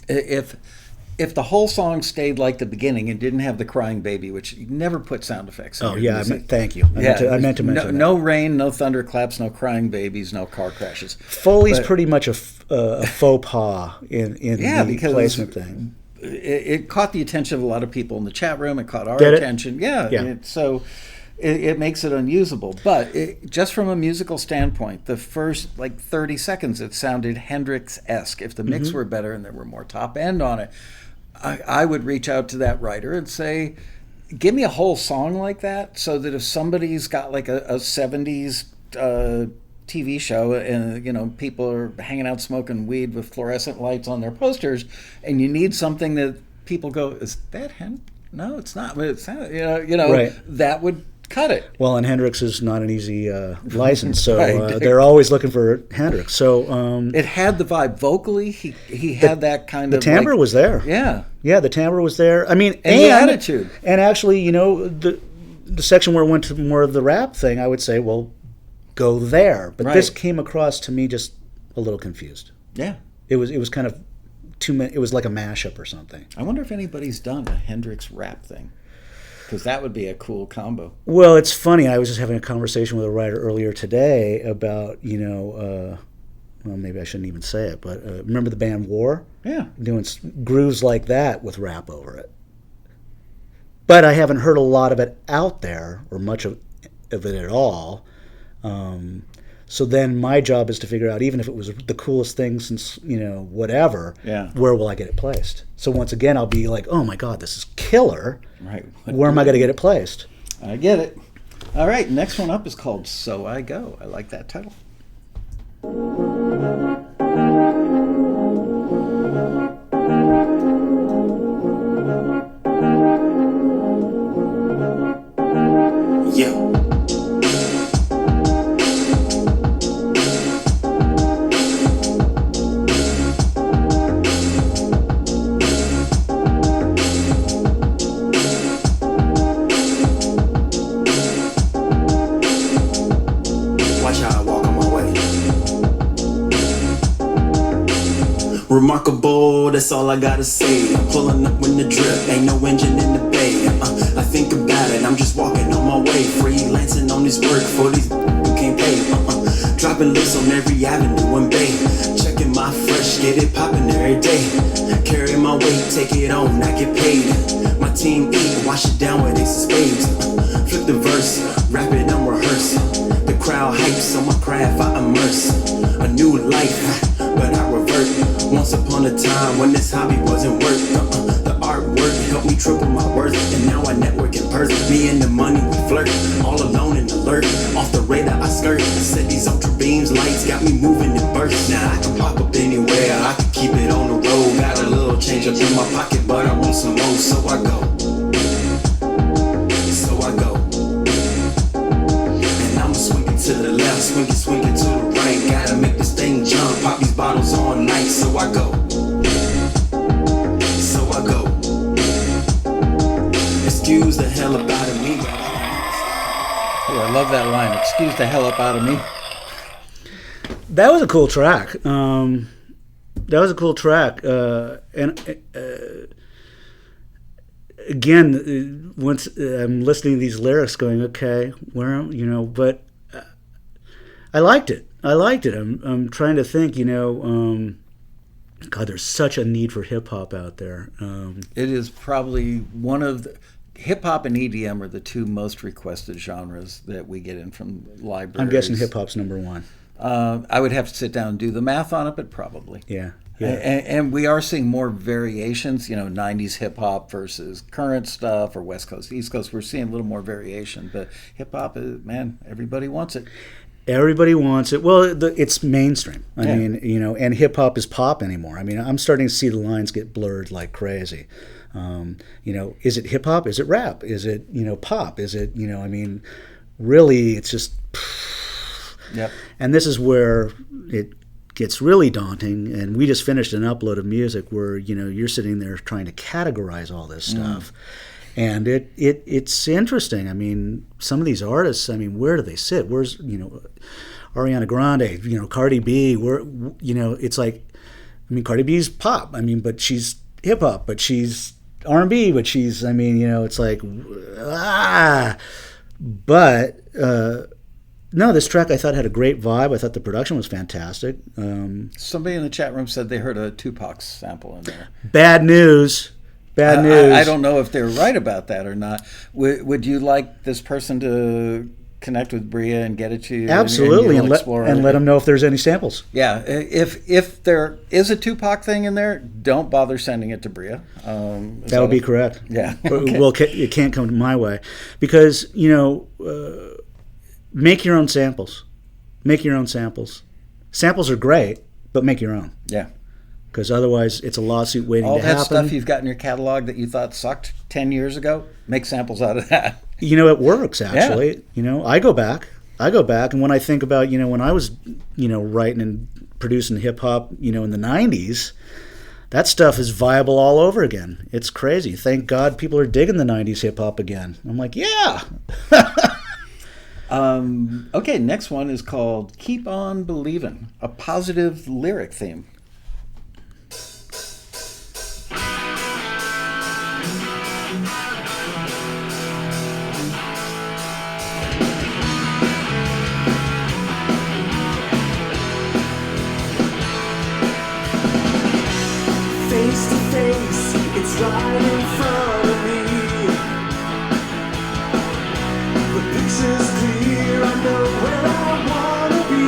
If the whole song stayed like the beginning and didn't have the crying baby, which you never put sound effects in Oh your yeah, music. thank you. I meant to mention that. No rain, no thunderclaps, no crying babies, no car crashes. Foley's But- pretty much a faux pas in the because placement thing. It caught the attention of a lot of people in the chat room. It caught our Did it? attention. Yeah. Yeah. It makes it unusable. But just from a musical standpoint, the first 30 seconds, it sounded Hendrix-esque. If the mix were better and there were more top end on it, I would reach out to that writer and say, give me a whole song like that, so that if somebody's got like a 70s TV show and people are hanging out smoking weed with fluorescent lights on their posters, and you need something that people go, is that him? No, it's not. But it's Right. That would cut it. Well, and Hendrix is not an easy license, so Right. they're always looking for Hendrix. So It had the vibe vocally. He had that kind the of timbre was there. Yeah. Yeah, the timbre was there. I mean, And the attitude. And actually, the section where it went to more of the rap thing, I would say, well, go there. But this Right. came across to me just a little confused. Yeah. It was kind of too many. It was like a mashup or something. I wonder if anybody's done a Hendrix rap thing, because that would be a cool combo. Well, it's funny. I was just having a conversation with a writer earlier today about, well, maybe I shouldn't even say it, but remember the band War? Yeah. Doing grooves like that with rap over it. But I haven't heard a lot of it out there, or much of it at all. So then my job is to figure out, even if it was the coolest thing since, whatever, Yeah. where will I get it placed? So once again, I'll be like, oh my God, this is killer. Right. Where am I going to get it placed? I get it. All right, next one up is called So I Go. I like that title. Yeah. Remarkable, that's all I gotta say. I'm pulling up when the drip, ain't no engine in the bay. I think about it, I'm just walking on my way. Freelancing on this work for these who can't pay. Dropping lists on every avenue and bay. Checking my fresh, get it popping every day. Carry my weight, take it on, I get paid. My team eat, wash it down with ace of spades. Flip the verse, rap it and rehearse. The crowd hypes on my craft, I immerse. A new life, but I revert. Once upon a time when this hobby wasn't worth the artwork helped me triple my worth. And now I network in Perth. Me and the money we flirt. All alone and alert. Off the radar I skirt. I said these ultra beams lights got me moving in bursts. Now I can pop up anywhere. I can keep it on the road. Got a little change up in my pocket, but I want some more. So I go. So I go. And I'ma swing it to the left. Swing it to the right. Gotta make this thing jump. Pop these bottles all night. So I go. So I go. Excuse the hell up out of me. Oh, I love that line. Excuse the hell up out of me. That was a cool track. Again, once I'm listening to these lyrics, going, okay, where am but I liked it. I'm trying to think, God, there's such a need for hip hop out there. It is probably one of the hip hop and EDM are the two most requested genres that we get in from libraries. I'm guessing hip hop's number one. I would have to sit down and do the math on it, but probably. Yeah. And we are seeing more variations, 90s hip hop versus current stuff, or West Coast, East Coast. We're seeing a little more variation, but hip hop is, man, everybody wants it. Everybody wants it. Well, it's mainstream. I mean, and hip hop is pop anymore. I mean, I'm starting to see the lines get blurred like crazy. Is it hip hop? Is it rap? Is it, pop? Is it, really, it's just. Yep. And this is where it gets really daunting. And we just finished an upload of music where, you're sitting there trying to categorize all this stuff. And it's interesting. I mean, some of these artists, where do they sit? Where's, Ariana Grande, Cardi B, where, it's like, Cardi B's pop. But she's hip hop, but she's R&B, but she's, it's like, But, no, this track I thought had a great vibe. I thought the production was fantastic. Somebody in the chat room said they heard a Tupac sample in there. Bad news. Bad news. I don't know if they're right about that or not. Would you like this person to connect with Bria and get it to you? Absolutely, and let them know if there's any samples. Yeah, if there is a Tupac thing in there, don't bother sending it to Bria. That would be correct. Yeah. Okay. Well, it can't come my way because make your own samples. Make your own samples. Samples are great, but make your own. Yeah. Because otherwise, it's a lawsuit waiting to happen. All that stuff you've got in your catalog that you thought sucked 10 years ago, make samples out of that. It works, actually. Yeah. I go back, and when I think about, when I was, writing and producing hip-hop, in the 90s, that stuff is viable all over again. It's crazy. Thank God people are digging the 90s hip-hop again. I'm like, yeah! Okay, next one is called Keep On Believin', a positive lyric theme. Face to face, it's right in front of me. The picture's clear, I know where I wanna be.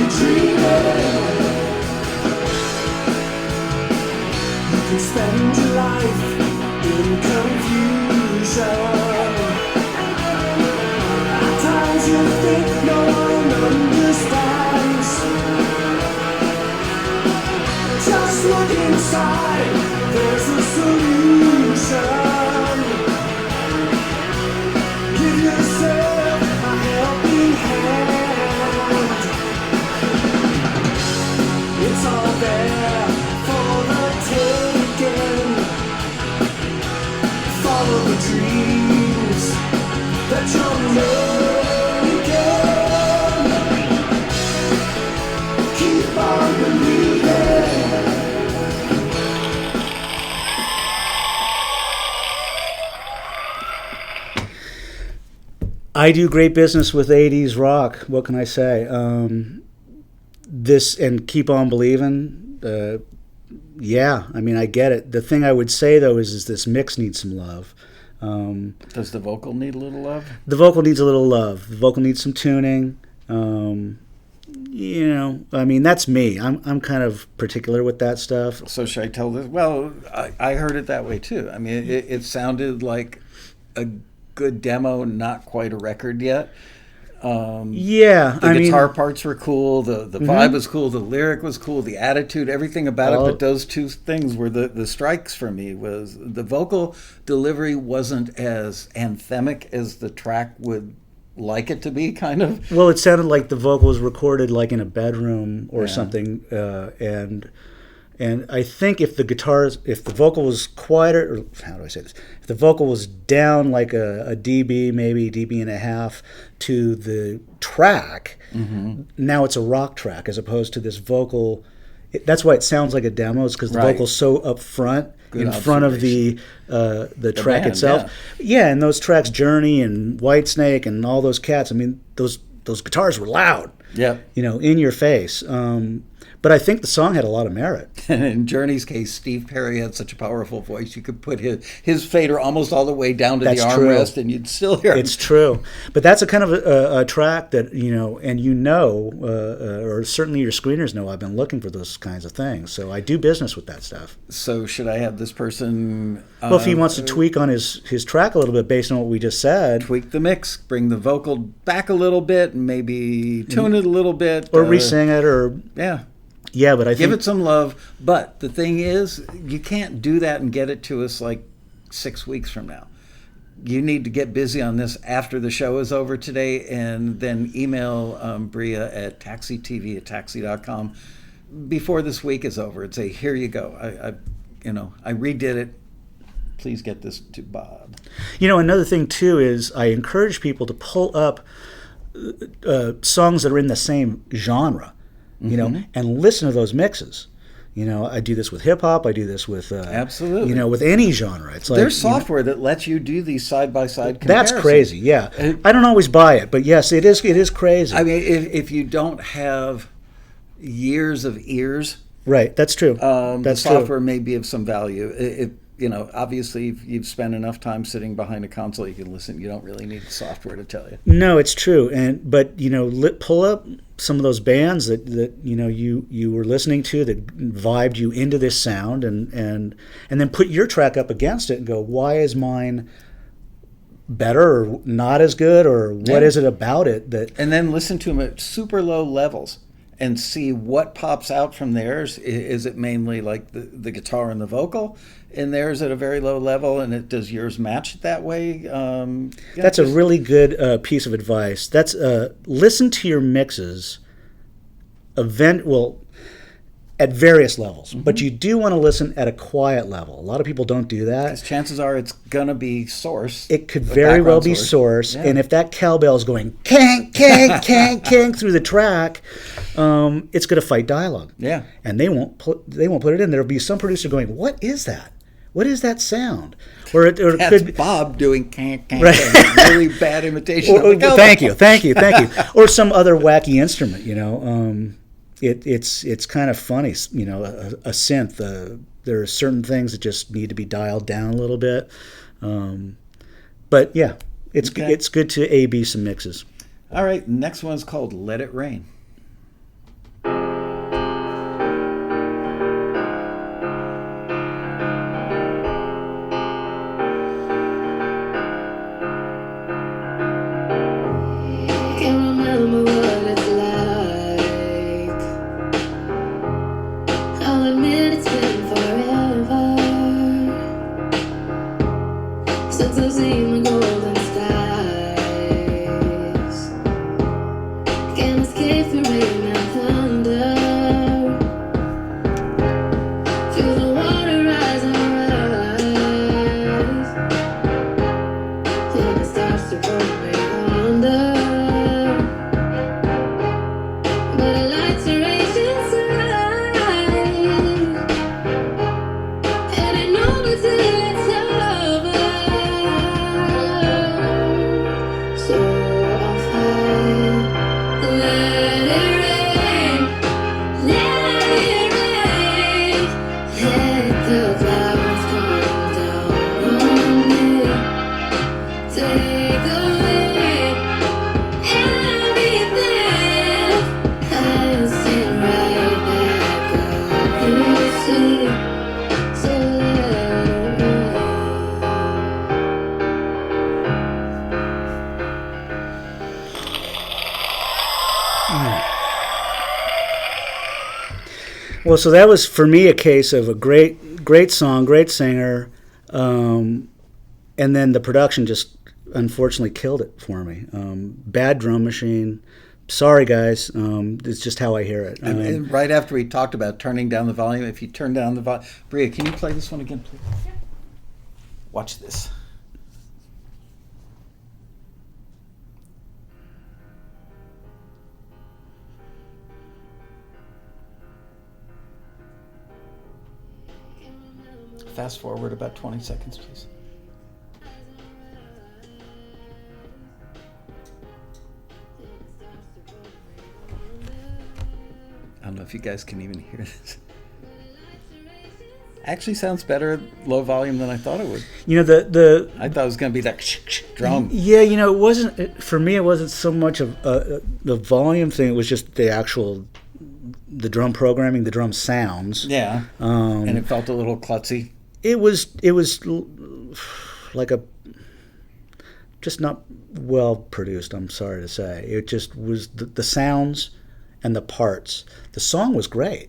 be dreaming. You can spend your life in confusion. At times you think no one understands. Just look inside, there's a solution. Give yourself a helping hand. It's all there for the taking. Follow the dreams that you're making. Keep on believing. I do great business with 80s rock. What can I say? This and Keep On Believing. Yeah, I mean, I get it. The thing I would say, though, is this mix needs some love. Does the vocal need a little love? The vocal needs a little love. The vocal needs some tuning. I mean, that's me. I'm kind of particular with that stuff. So should I tell this? Well, I heard it that way too. I mean, it sounded like a good demo, not quite a record yet. Yeah, the guitar parts were cool. The vibe was cool. The lyric was cool. The attitude, everything about it. But those two things were the strikes for me. Was the vocal delivery wasn't as anthemic as the track would like it to be, kind of. Well, it sounded like the vocal was recorded like in a bedroom or something, and I think if the vocal was quieter, or how do I say this? If the vocal was down like a dB, maybe dB and a half to the track, now it's a rock track as opposed to this vocal. That's why it sounds like a demo, is because the vocal's so up front, in front of the track band, itself. Yeah, and those tracks, Journey and Whitesnake and all those cats, I mean, those guitars were loud. Yeah. In your face. But I think the song had a lot of merit. And in Journey's case, Steve Perry had such a powerful voice. You could put his fader almost all the way down to the armrest, and you'd still hear him. It's true. But that's a kind of a track that, or certainly your screeners know, I've been looking for those kinds of things. So I do business with that stuff. So should I have this person... Well, if he wants to tweak on his track a little bit based on what we just said. Tweak the mix, bring the vocal back a little bit, and maybe tune it a little bit. Or re-sing it, or... Yeah. Yeah, but I give think... it some love. But the thing is, you can't do that and get it to us like 6 weeks from now. You need to get busy on this after the show is over today, and then email Bria at taxitv@taxi.com before this week is over and say, here you go. I redid it. Please get this to Bob. Another thing, too, is I encourage people to pull up songs that are in the same genre. And listen to those mixes. I do this with hip hop. I do this with absolutely. With any genre. It's like there's software that lets you do these side by side That's comparisons. crazy. Yeah, I don't always buy it, but yes, it is. It is crazy. I mean, if you don't have years of ears, right? That's true. The software may be of some value. Obviously, if you've spent enough time sitting behind a console, you can listen. You don't really need the software to tell you. No, it's true. But pull up some of those bands that you were listening to that vibed you into this sound, and then put your track up against it and go, why is mine better or not as good, or what is it about it that? And then listen to them at super low levels and see what pops out from theirs. Is it mainly like the guitar and the vocal, and theirs at a very low level, and does yours match it that way? That's a really good piece of advice. That's listen to your mixes at various levels, but you do want to listen at a quiet level. A lot of people don't do that. Because chances are it's going to be source. It could very well be source, and if that cowbell is going kank, kank, kank, kank through the track, it's going to fight dialogue. Yeah. And they won't put it in. There'll be some producer going, what is that? What is that sound? Or it That's could Bob doing can't, right. really bad imitation. Thank you. Or some other wacky instrument. It's kind of funny. A synth. There are certain things that just need to be dialed down a little bit. But yeah, it's good to A/B some mixes. All right, next one's called "Let It Rain." Well, so that was for me a case of a great song, great singer, and then the production just unfortunately killed it for me. Bad drum machine. Sorry, guys. It's just how I hear it. And right after we talked about turning down the volume, if you turn down the volume, Bria, can you play this one again, please? Yeah. Watch this. Fast forward about 20 seconds, please. I don't know if you guys can even hear this. Actually sounds better at low volume than I thought it would. You know, I thought it was going to be that drum. Yeah, you know, it wasn't, for me, it wasn't so much of the volume thing. It was just the drum programming, the drum sounds. Yeah, and it felt a little klutzy. It was like just not well produced, I'm sorry to say. It just was the sounds and the parts. The song was great.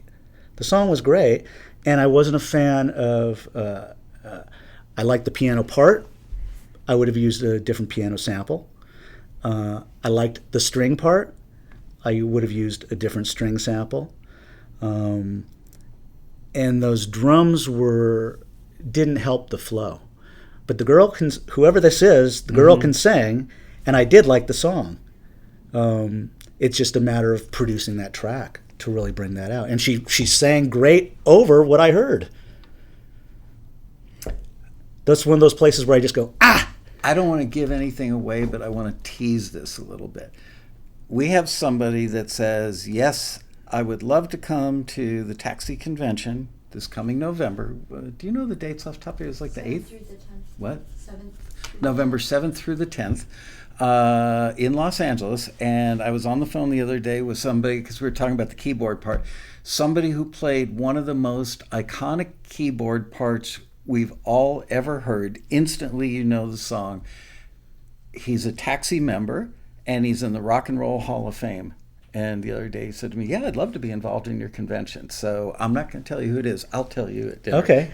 And I wasn't a fan of, I liked the piano part. I would have used a different piano sample. I liked the string part. I would have used a different string sample. And those drums didn't help the flow. But the girl whoever this is, the girl can sing, and I did like the song. It's just a matter of producing that track to really bring that out. And she sang great over what I heard. That's one of those places where I just go, ah! I don't want to give anything away, but I want to tease this a little bit. We have somebody that says, yes, I would love to come to the Taxi Convention this coming November. Do you know the dates off the top of your head? It's like the 8th? Through the 10th. What? 7th. November 7th through the 10th. In Los Angeles, and I was on the phone the other day with somebody because we were talking about the keyboard part. Somebody who played one of the most iconic keyboard parts we've all ever heard. Instantly, you know the song. He's a Taxi member, and he's in the Rock and Roll Hall of Fame. And the other day he said to me, yeah, I'd love to be involved in your convention. So I'm not going to tell you who it is. I'll tell you at dinner. Okay.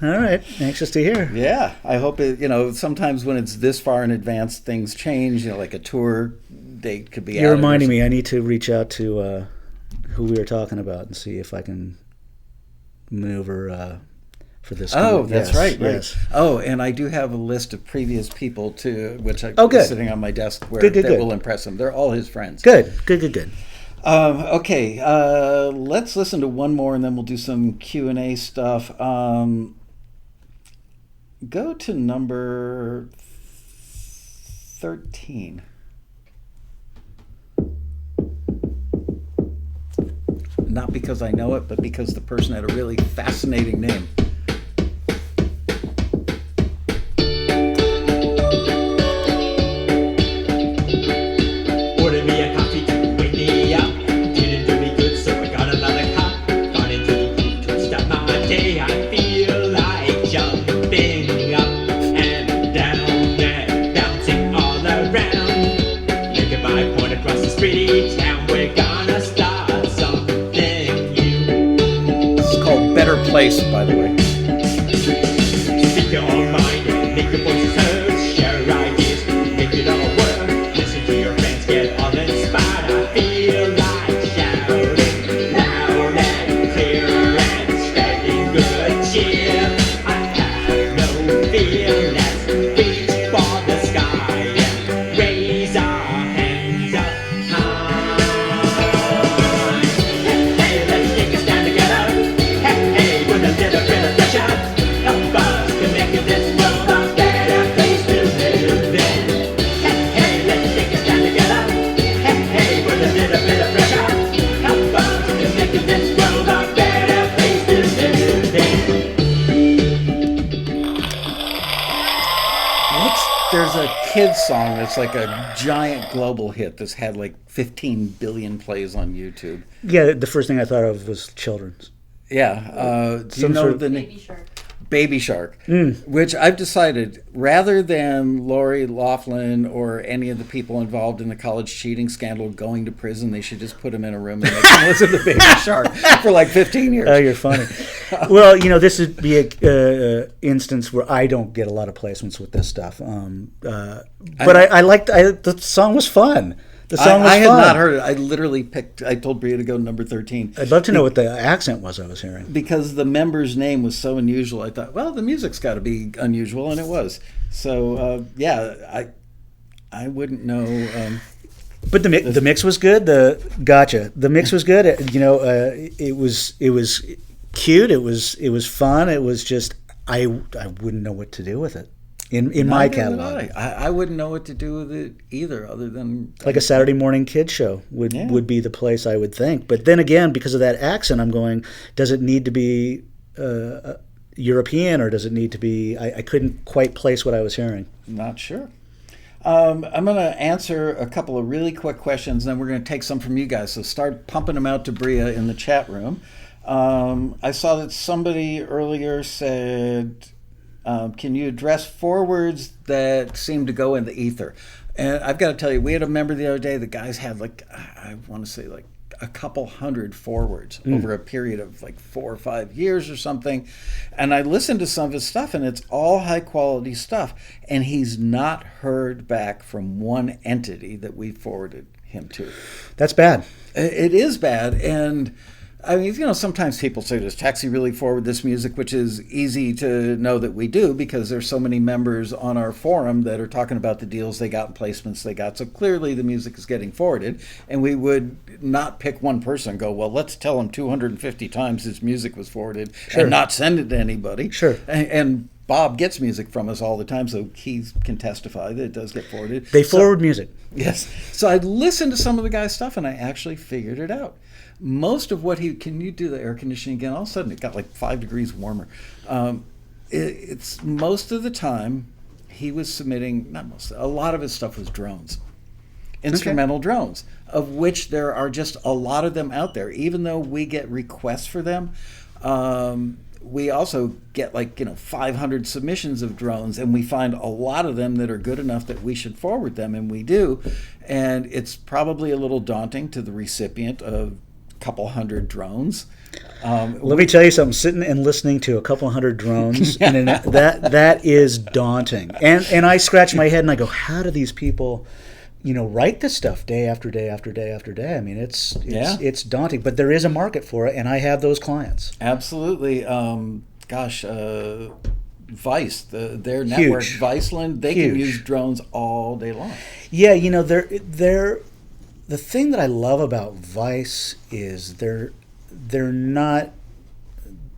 All right. Anxious to hear. Yeah. I hope it, sometimes when it's this far in advance, things change. Like a tour date could be You're reminding me I need to reach out to who we were talking about and see if I can maneuver for this. Oh, that's right. Yes. Oh, and I do have a list of previous people too, which is sitting on my desk where good. will impress him. They're all his friends. Good. Okay, let's listen to one more, and then we'll do some Q&A stuff. Go to number 13. Not because I know it, but because the person had a really fascinating name. Place, by the way. Speak your mind and make your voices heard. Share ideas, make it all work. Listen to your friends, get all inspired. I feel like shouting loud and clear and spreading good cheer. I have no fear. Let's reach for the sky and raise our hands up high. Hey, let's take a stand together. Hey, with a little bit of pressure, help us to make this world a better place to live in. Hey, let's take a stand together. Hey, with a little bit of pressure, help us to make this world a better place to live in. There's a kid's song that's like a giant global hit that's had like 15 billion plays on YouTube. Yeah, the first thing I thought of was children's. Yeah. Do you know the name? Baby Shark. Baby Shark, which I've decided rather than Lori Loughlin or any of the people involved in the college cheating scandal going to prison, they should just put them in a room and make them listen to Baby Shark for like 15 years. Oh, you're funny. Well, this would be a instance where I don't get a lot of placements with this stuff. But I liked the song was fun. The song was I had fun. not heard it. I literally I told Bria to go number 13. I'd love to know what the accent was I was hearing. Because the member's name was so unusual, I thought, well, the music's got to be unusual, and it was. So, I wouldn't know. But the mix was good. The mix was good. It was cute. It was fun. It was just I wouldn't know what to do with it. In my catalog, I wouldn't know what to do with it either, other than like a Saturday morning kids show would be the place I would think. But then again, because of that accent, I'm going. Does it need to be European, or does it need to be? I couldn't quite place what I was hearing. Not sure. I'm going to answer a couple of really quick questions, and then we're going to take some from you guys. So start pumping them out to Bria in the chat room. I saw that somebody earlier said, can you address forwards that seem to go in the ether? And I've got to tell you, we had a member the other day, the guys had I want to say a couple hundred forwards over a period of 4 or 5 years or something. And I listened to some of his stuff, and it's all high quality stuff. And he's not heard back from one entity that we forwarded him to. That's bad. It is bad. And I mean, sometimes people say, does Taxi really forward this music? Which is easy to know that we do, because there's so many members on our forum that are talking about the deals they got and placements they got. So clearly the music is getting forwarded, and we would not pick one person and go, well, let's tell him 250 times his music was forwarded and not send it to anybody. Sure. And Bob gets music from us all the time, so he can testify that it does get forwarded. They forward music. Yes. So I listened to some of the guy's stuff, and I actually figured it out. Most of what can you do the air conditioning again? All of a sudden it got 5 degrees warmer. It's most of the time he was submitting, not most, a lot of his stuff was drones. Instrumental drones, of which there are just a lot of them out there. Even though we get requests for them, we also get 500 submissions of drones, and we find a lot of them that are good enough that we should forward them, and we do. And it's probably a little daunting to the recipient of couple hundred drones. Let me tell you something. Sitting and listening to a couple hundred drones, and that is daunting. And I scratch my head and I go, how do these people, write this stuff day after day after day after day? I mean, it's daunting, but there is a market for it, and I have those clients. Absolutely. Vice, their network, Viceland, they can use drones all day long. Yeah, they're the thing that I love about Vice is they're not,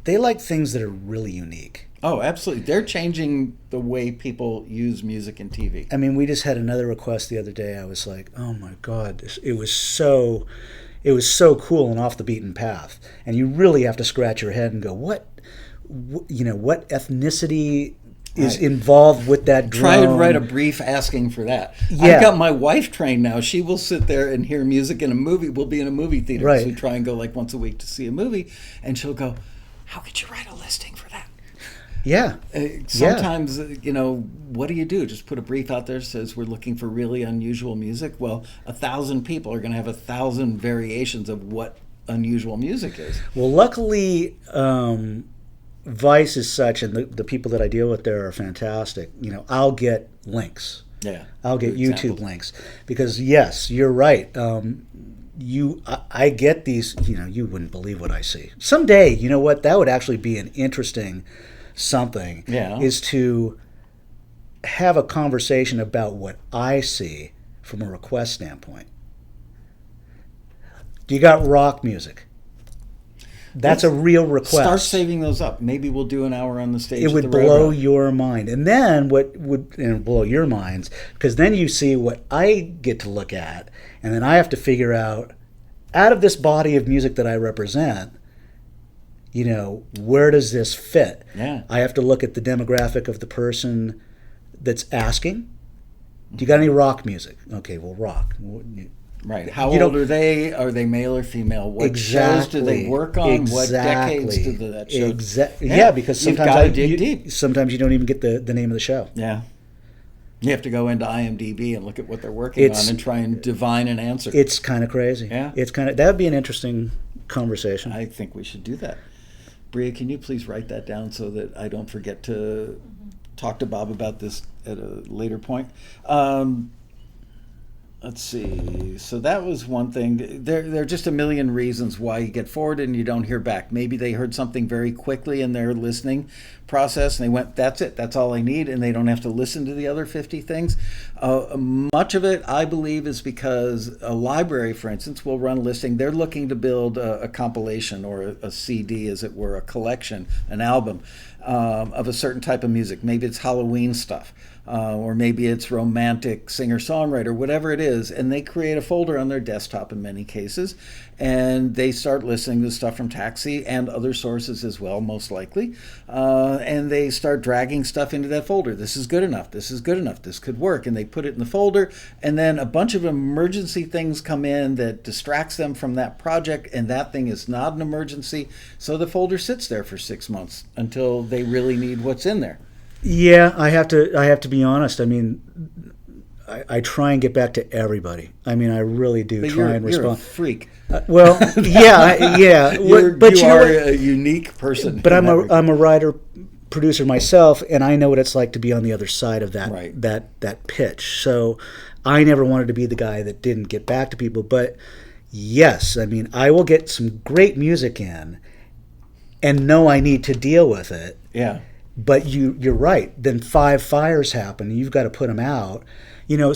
they like things that are really unique. Oh, absolutely. They're changing the way people use music and TV. I mean, we just had another request the other day. I was like, oh my God, it was so cool and off the beaten path. And you really have to scratch your head and go, what ethnicity is involved with that drone? Try and write a brief asking for that. Yeah. I've got my wife trained now. She will sit there and hear music in a movie. We'll be in a movie theater. Right. So we try and go once a week to see a movie. And she'll go, how could you write a listing for that? Yeah. Sometimes, what do you do? Just put a brief out there that says we're looking for really unusual music. Well, 1,000 people are going to have 1,000 variations of what unusual music is. Well, luckily, Vice is such, and the people that I deal with there are fantastic. I'll get links. Yeah. I'll get YouTube links because, yes, you're right. I get these, you wouldn't believe what I see. Someday, you know what, that would actually be an interesting something, is to have a conversation about what I see from a request standpoint. You got rock music. That's a real request. Start saving those up. Maybe we'll do an hour on the stage. It would blow your mind. And then what would blow your minds, because then you see what I get to look at, and then I have to figure out of this body of music that I represent, where does this fit? Yeah. I have to look at the demographic of the person that's asking. Do you got any rock music? Okay, well, rock. Right. How You old don't- are they? Are they male or female? What shows do they work on? What decades do that show? Yeah, because you've sometimes gotta dig deep. Sometimes you don't even get the name of the show. Yeah. You have to go into IMDb and look at what they're working on and try and divine an answer. It's kind of crazy. Yeah. That would be an interesting conversation. I think we should do that. Bria, can you please write that down so that I don't forget to talk to Bob about this at a later point? Let's see. So that was one thing. There are just a million reasons why you get forwarded and you don't hear back. Maybe they heard something very quickly in their listening process and they went, that's it, that's all I need, and they don't have to listen to the other 50 things. Much of it, I believe, is because a library, for instance, will run a listing. They're looking to build a compilation or a CD, as it were, a collection, an album of a certain type of music. Maybe it's Halloween stuff. Or maybe it's romantic singer-songwriter, whatever it is, and they create a folder on their desktop in many cases, and they start listening to stuff from Taxi and other sources as well, most likely, and they start dragging stuff into that folder. This is good enough, this is good enough, this could work, and they put it in the folder, and then a bunch of emergency things come in that distracts them from that project, and that thing is not an emergency, so the folder sits there for 6 months until they really need what's in there. Yeah, I have to be honest. I mean, I try and get back to everybody. I mean, I really do But try and you're a respond. freak. Well, yeah. But you you know are what? a unique person. But in that regard. I'm a writer producer myself, and I know what it's like to be on the other side of that Right. that pitch. So I never wanted to be the guy that didn't get back to people. But yes, I mean, I will get some great music in, and know I need to deal with it. Yeah. But you're right. Then 5 fires happen. You've got to put them out. You know,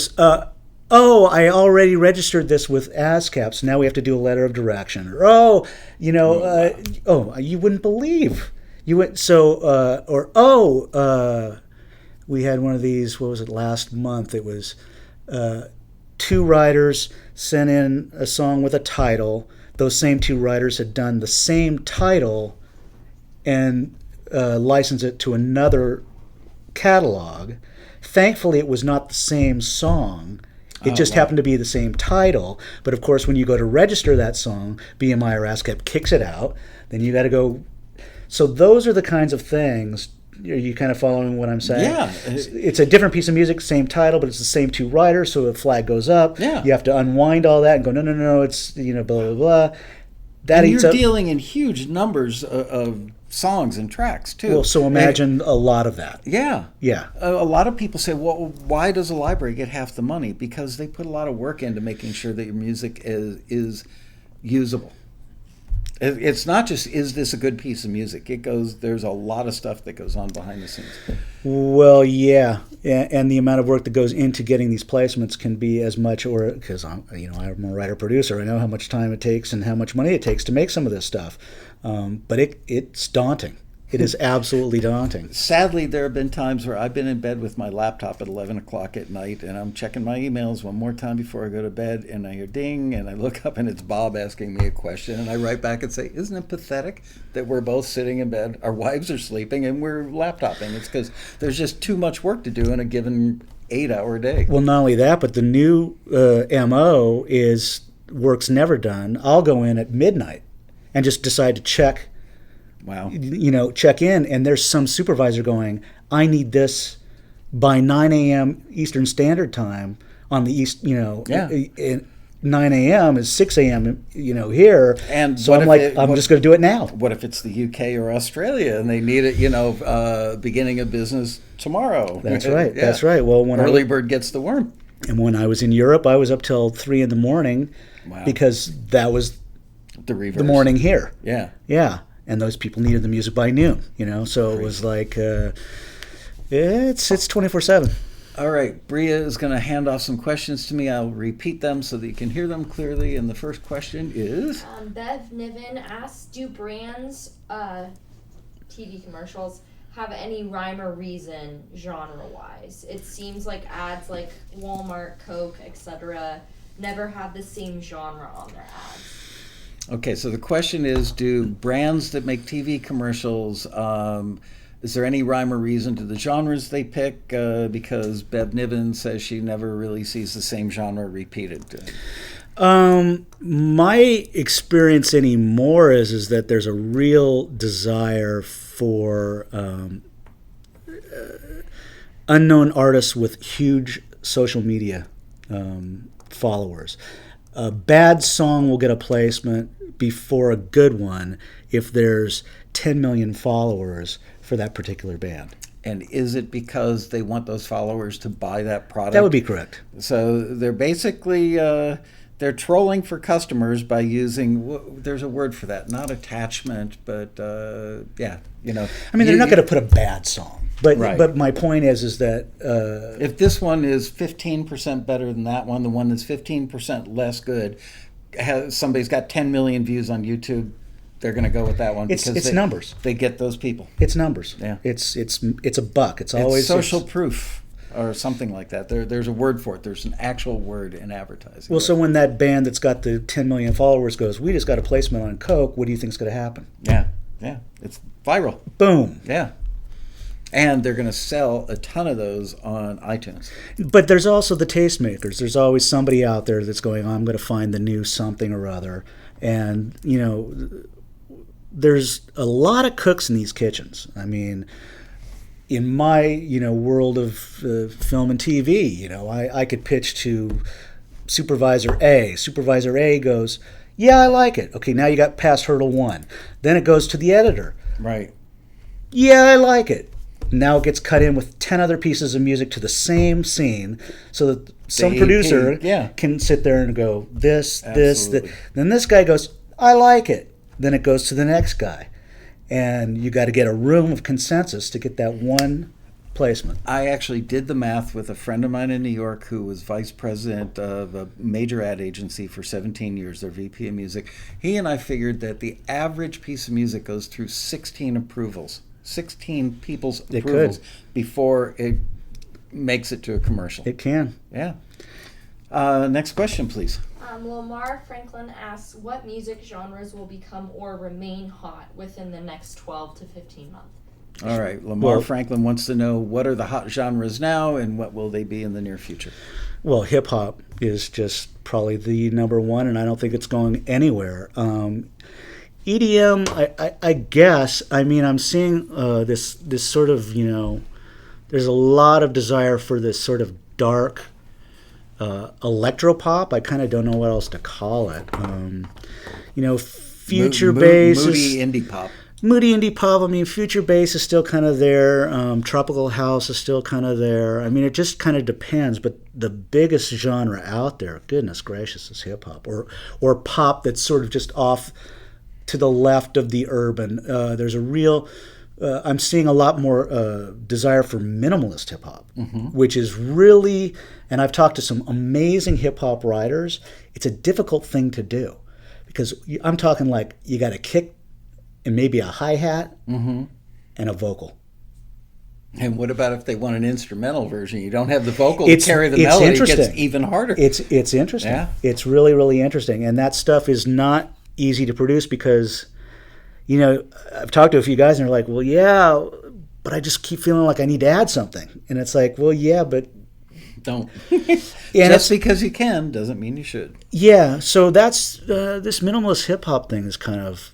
I already registered this with ASCAP, so now we have to do a letter of direction. Or, you wouldn't believe. You went we had one of these. What was it last month? It was 2 writers sent in a song with a title. Those same 2 writers had done the same title and license it to another catalog. Thankfully, it was not the same song. It just happened to be the same title. But of course, when you go to register that song, BMI or ASCAP kicks it out. Then you got to go. So those are the kinds of things. Are you kind of following what I'm saying? Yeah. It's a different piece of music, same title, but it's the same 2 writers, so the flag goes up. Yeah. You have to unwind all that and go, no, it's, blah, blah, blah. That And eats you're up. dealing in huge numbers of songs and tracks, too. Well, so imagine a lot of that. Yeah. Yeah. A lot of people say, well, why does a library get half the money? Because they put a lot of work into making sure that your music is usable. It's not just, is this a good piece of music? There's a lot of stuff that goes on behind the scenes. Well, yeah, and the amount of work that goes into getting these placements can be as much, or because I'm a writer producer, I know how much time it takes and how much money it takes to make some of this stuff. But it's daunting. It is absolutely daunting. Sadly, there have been times where I've been in bed with my laptop at 11 o'clock at night, and I'm checking my emails one more time before I go to bed, and I hear ding, and I look up, and it's Bob asking me a question, and I write back and say, isn't it pathetic that we're both sitting in bed, our wives are sleeping, and we're laptoping? It's because there's just too much work to do in a given 8-hour day. Well, not only that, but the new MO is work's never done. I'll go in at midnight and just decide to check. Wow. Check in, and there's some supervisor going, I need this by 9 a.m. Eastern Standard Time on the East, Yeah. 9 a.m. is 6 a.m., here. And so what I'm if like, I'm just going to do it now. What if it's the UK or Australia and they need it, beginning of business tomorrow? That's right. Yeah. That's right. Well, Early bird gets the worm. And when I was in Europe, I was up till 3 in the morning Wow. because that was The reverse. the morning here. Yeah. Yeah. And those people needed the music by noon, so it was like, it's 24/7. All right. Bria is going to hand off some questions to me. I'll repeat them so that you can hear them clearly. And the first question is? Bev Niven asks, do brands, TV commercials, have any rhyme or reason genre-wise? It seems like ads like Walmart, Coke, etc. never have the same genre on their ads. Okay, so the question is, do brands that make TV commercials, is there any rhyme or reason to the genres they pick? Because Bev Niven says she never really sees the same genre repeated. My experience anymore is that there's a real desire for unknown artists with huge social media followers. A bad song will get a placement before a good one if there's 10 million followers for that particular band. And is it because they want those followers to buy that product? That would be correct. So they're basically they're trolling for customers by using, there's a word for that, not attachment, but yeah, you know. I mean, they're not going to put a bad song. But Right. but my point is that if this one is 15% better than that one, the one that's 15% less good, somebody's got 10 million views on YouTube, they're going to go with that one it's because numbers. They get those people. It's numbers. Yeah. It's a buck. It's always social proof or something like that. There's a word for it. There's an actual word in advertising. Well, so when that band that's got the 10 million followers goes, we just got a placement on Coke, what do you think's going to happen? Yeah, it's viral. Boom. Yeah. And they're going to sell a ton of those on iTunes. But there's also the tastemakers. There's always somebody out there that's going, I'm going to find the new something or other. And, you know, there's a lot of cooks in these kitchens. I mean, in my, you know, world of film and TV, you know, I could pitch to Supervisor A. Supervisor A goes, yeah, I like it. Okay, now you got past hurdle one. Then it goes to the editor. Right. Yeah, I like it. Now it gets cut in with 10 other pieces of music to the same scene so that some AP, producer yeah. can sit there and go, this. Absolutely. Then this guy goes, I like it. Then it goes to the next guy. And you got to get a room of consensus to get that one placement. I actually did the math with a friend of mine in New York who was vice president of a major ad agency for 17 years, their VP of music. He and I figured that the average piece of music goes through 16 approvals. 16 people's approvals before it makes it to a commercial. It can. Yeah. Next question, please. Lamar Franklin asks, what music genres will become or remain hot within the next 12 to 15 months? All right. Lamar Franklin wants to know what are the hot genres now and what will they be in the near future? Well, hip-hop is just probably the number one, and I don't think it's going anywhere. EDM, I guess. I mean, I'm seeing this sort of, you know, there's a lot of desire for this sort of dark electropop. I kind of don't know what else to call it. You know, future bass, moody indie pop. Moody indie pop. I mean, future bass is still kind of there. Tropical house is still kind of there. I mean, it just kind of depends. But the biggest genre out there, goodness gracious, is hip hop or pop that's sort of just off to the left of the urban. There's a real, I'm seeing a lot more desire for minimalist hip hop, which is really, and I've talked to some amazing hip hop writers. It's a difficult thing to do because I'm talking like you got a kick and maybe a hi-hat and a vocal. And what about if they want an instrumental version? You don't have the vocal to carry the melody. It gets even harder. It's interesting. Yeah. It's really, really interesting. And that stuff is not easy to produce because, you know, I've talked to a few guys and they're like, well, yeah, but I just keep feeling like I need to add something. And it's like, well, yeah, but don't. And just because you can doesn't mean you should. Yeah, so that's this minimalist hip hop thing is kind of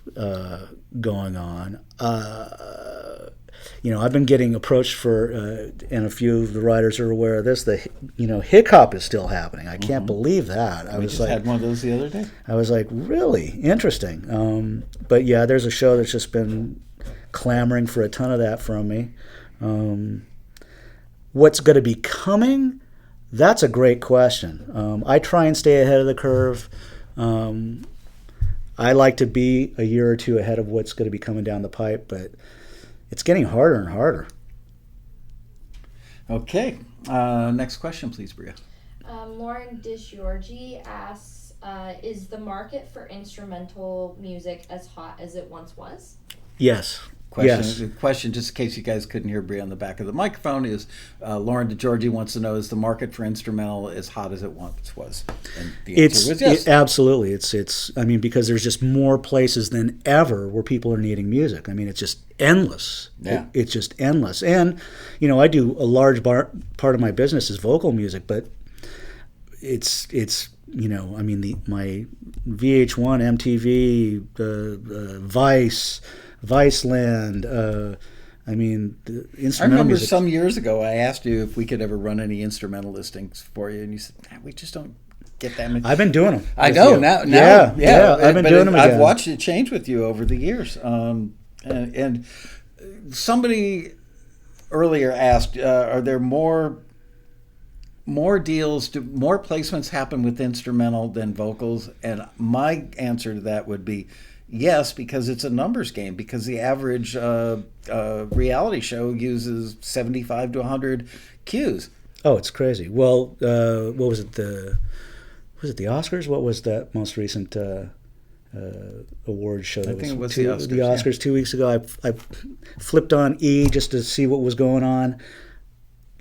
going on. You know, I've been getting approached for, and a few of the writers are aware of this. Hip hop is still happening. I can't believe that. We just had one of those the other day. I was like, really interesting. But yeah, there's a show that's just been clamoring for a ton of that from me. What's going to be coming? That's a great question. I try and stay ahead of the curve. I like to be a year or two ahead of what's going to be coming down the pipe, but it's getting harder and harder. Okay. Next question, please, Bria. Lauren Disgiorgi asks, is the market for instrumental music as hot as it once was? Yes. The question, just in case you guys couldn't hear Bria on the back of the microphone, is Lauren DeGiorgi wants to know, is the market for instrumental as hot as it once was? And the answer was yes. Absolutely. It's. I mean, because there's just more places than ever where people are needing music. I mean, it's just endless. Yeah. It's just endless. And, you know, I do a large part of my business is vocal music, but it's I mean, my VH1, MTV, Vice, Viceland. I mean, the I instrumental remember music. some years ago I asked you if we could ever run any instrumental listings for you, and you said, "Nah, we just don't get that many." I've been doing them. I know now. Yeah. I've been doing them again. I've watched it change with you over the years. And somebody earlier asked, "Are there more deals? Do more placements happen with instrumental than vocals?" And my answer to that would be yes, because it's a numbers game. Because the average reality show uses 75 to 100 cues. Oh, it's crazy. Well, what was it? Was it the Oscars? What was that most recent award show? I That think it was the Oscars 2 weeks ago. I flipped on E just to see what was going on.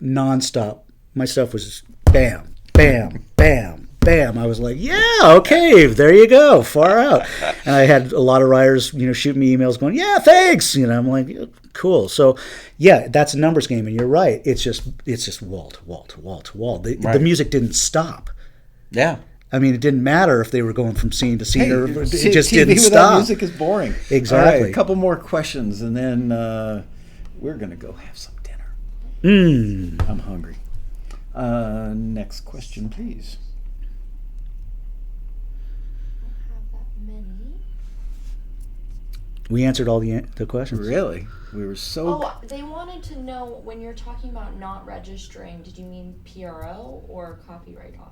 Nonstop. My stuff was bam, bam, bam, bam. I was like, yeah, okay, there you go, far out. And I had a lot of writers, shooting me emails going, yeah, thanks. I'm like, cool. So, yeah, that's a numbers game, and you're right. It's just wall to wall to wall to wall. The music didn't stop. Yeah. I mean, it didn't matter if they were going from scene to scene, or it just TV didn't without stop. music is boring. Exactly. All right, a couple more questions, and then we're going to go have some dinner. I'm hungry. Next question, please. Have that many. We answered all the questions. Really? We were so... Oh, they wanted to know, when you're talking about not registering, did you mean PRO or Copyright Office?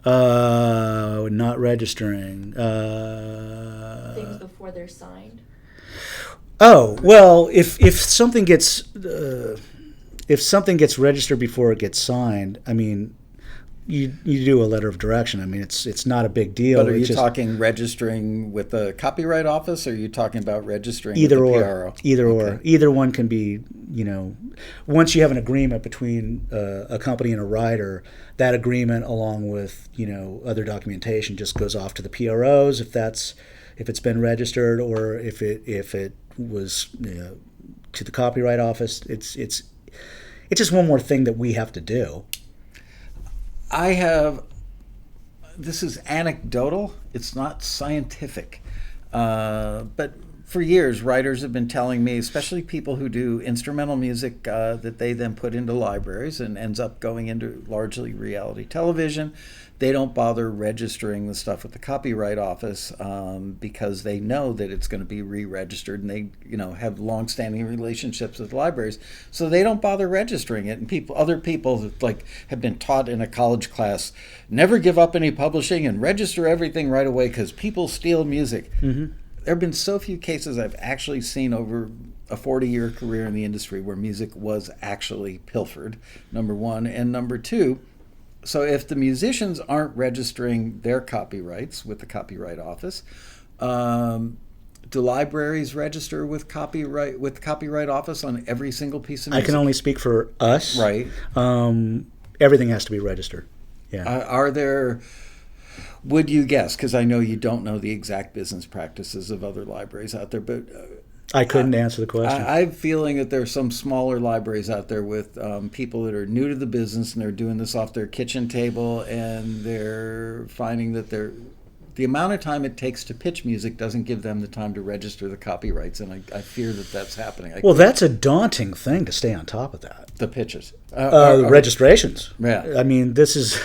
Not registering. Things before they're signed? Oh, well, if something gets registered before it gets signed, I mean, you do a letter of direction. I mean, it's not a big deal. But are you talking registering with the Copyright Office, or are you talking about registering either with the or? PRO? Either Okay. or. Either one can be, once you have an agreement between a company and a writer, that agreement, along with other documentation, just goes off to the PROs if it's been registered, or if it was to the Copyright Office. It's just one more thing that we have to do. This is anecdotal, it's not scientific, but for years writers have been telling me, especially people who do instrumental music that they then put into libraries and ends up going into largely reality television, they don't bother registering the stuff with the Copyright Office because they know that it's going to be re-registered, and they have long-standing relationships with libraries, so they don't bother registering it. And other people have been taught in a college class, never give up any publishing and register everything right away because people steal music. Mm-hmm. There have been so few cases I've actually seen over a 40-year career in the industry where music was actually pilfered, number one. And number two, so if the musicians aren't registering their copyrights with the Copyright Office, do libraries register with the Copyright Office on every single piece of music? I can only speak for us. Right. Everything has to be registered. Yeah. Would you guess, because I know you don't know the exact business practices of other libraries out there, but I couldn't answer the question. I have a feeling that there's some smaller libraries out there with people that are new to the business, and they're doing this off their kitchen table, and they're finding that the amount of time it takes to pitch music doesn't give them the time to register the copyrights, and I fear that that's happening. Well, that's a daunting thing to stay on top of that. The pitches. Registrations. Yeah. I mean, this is...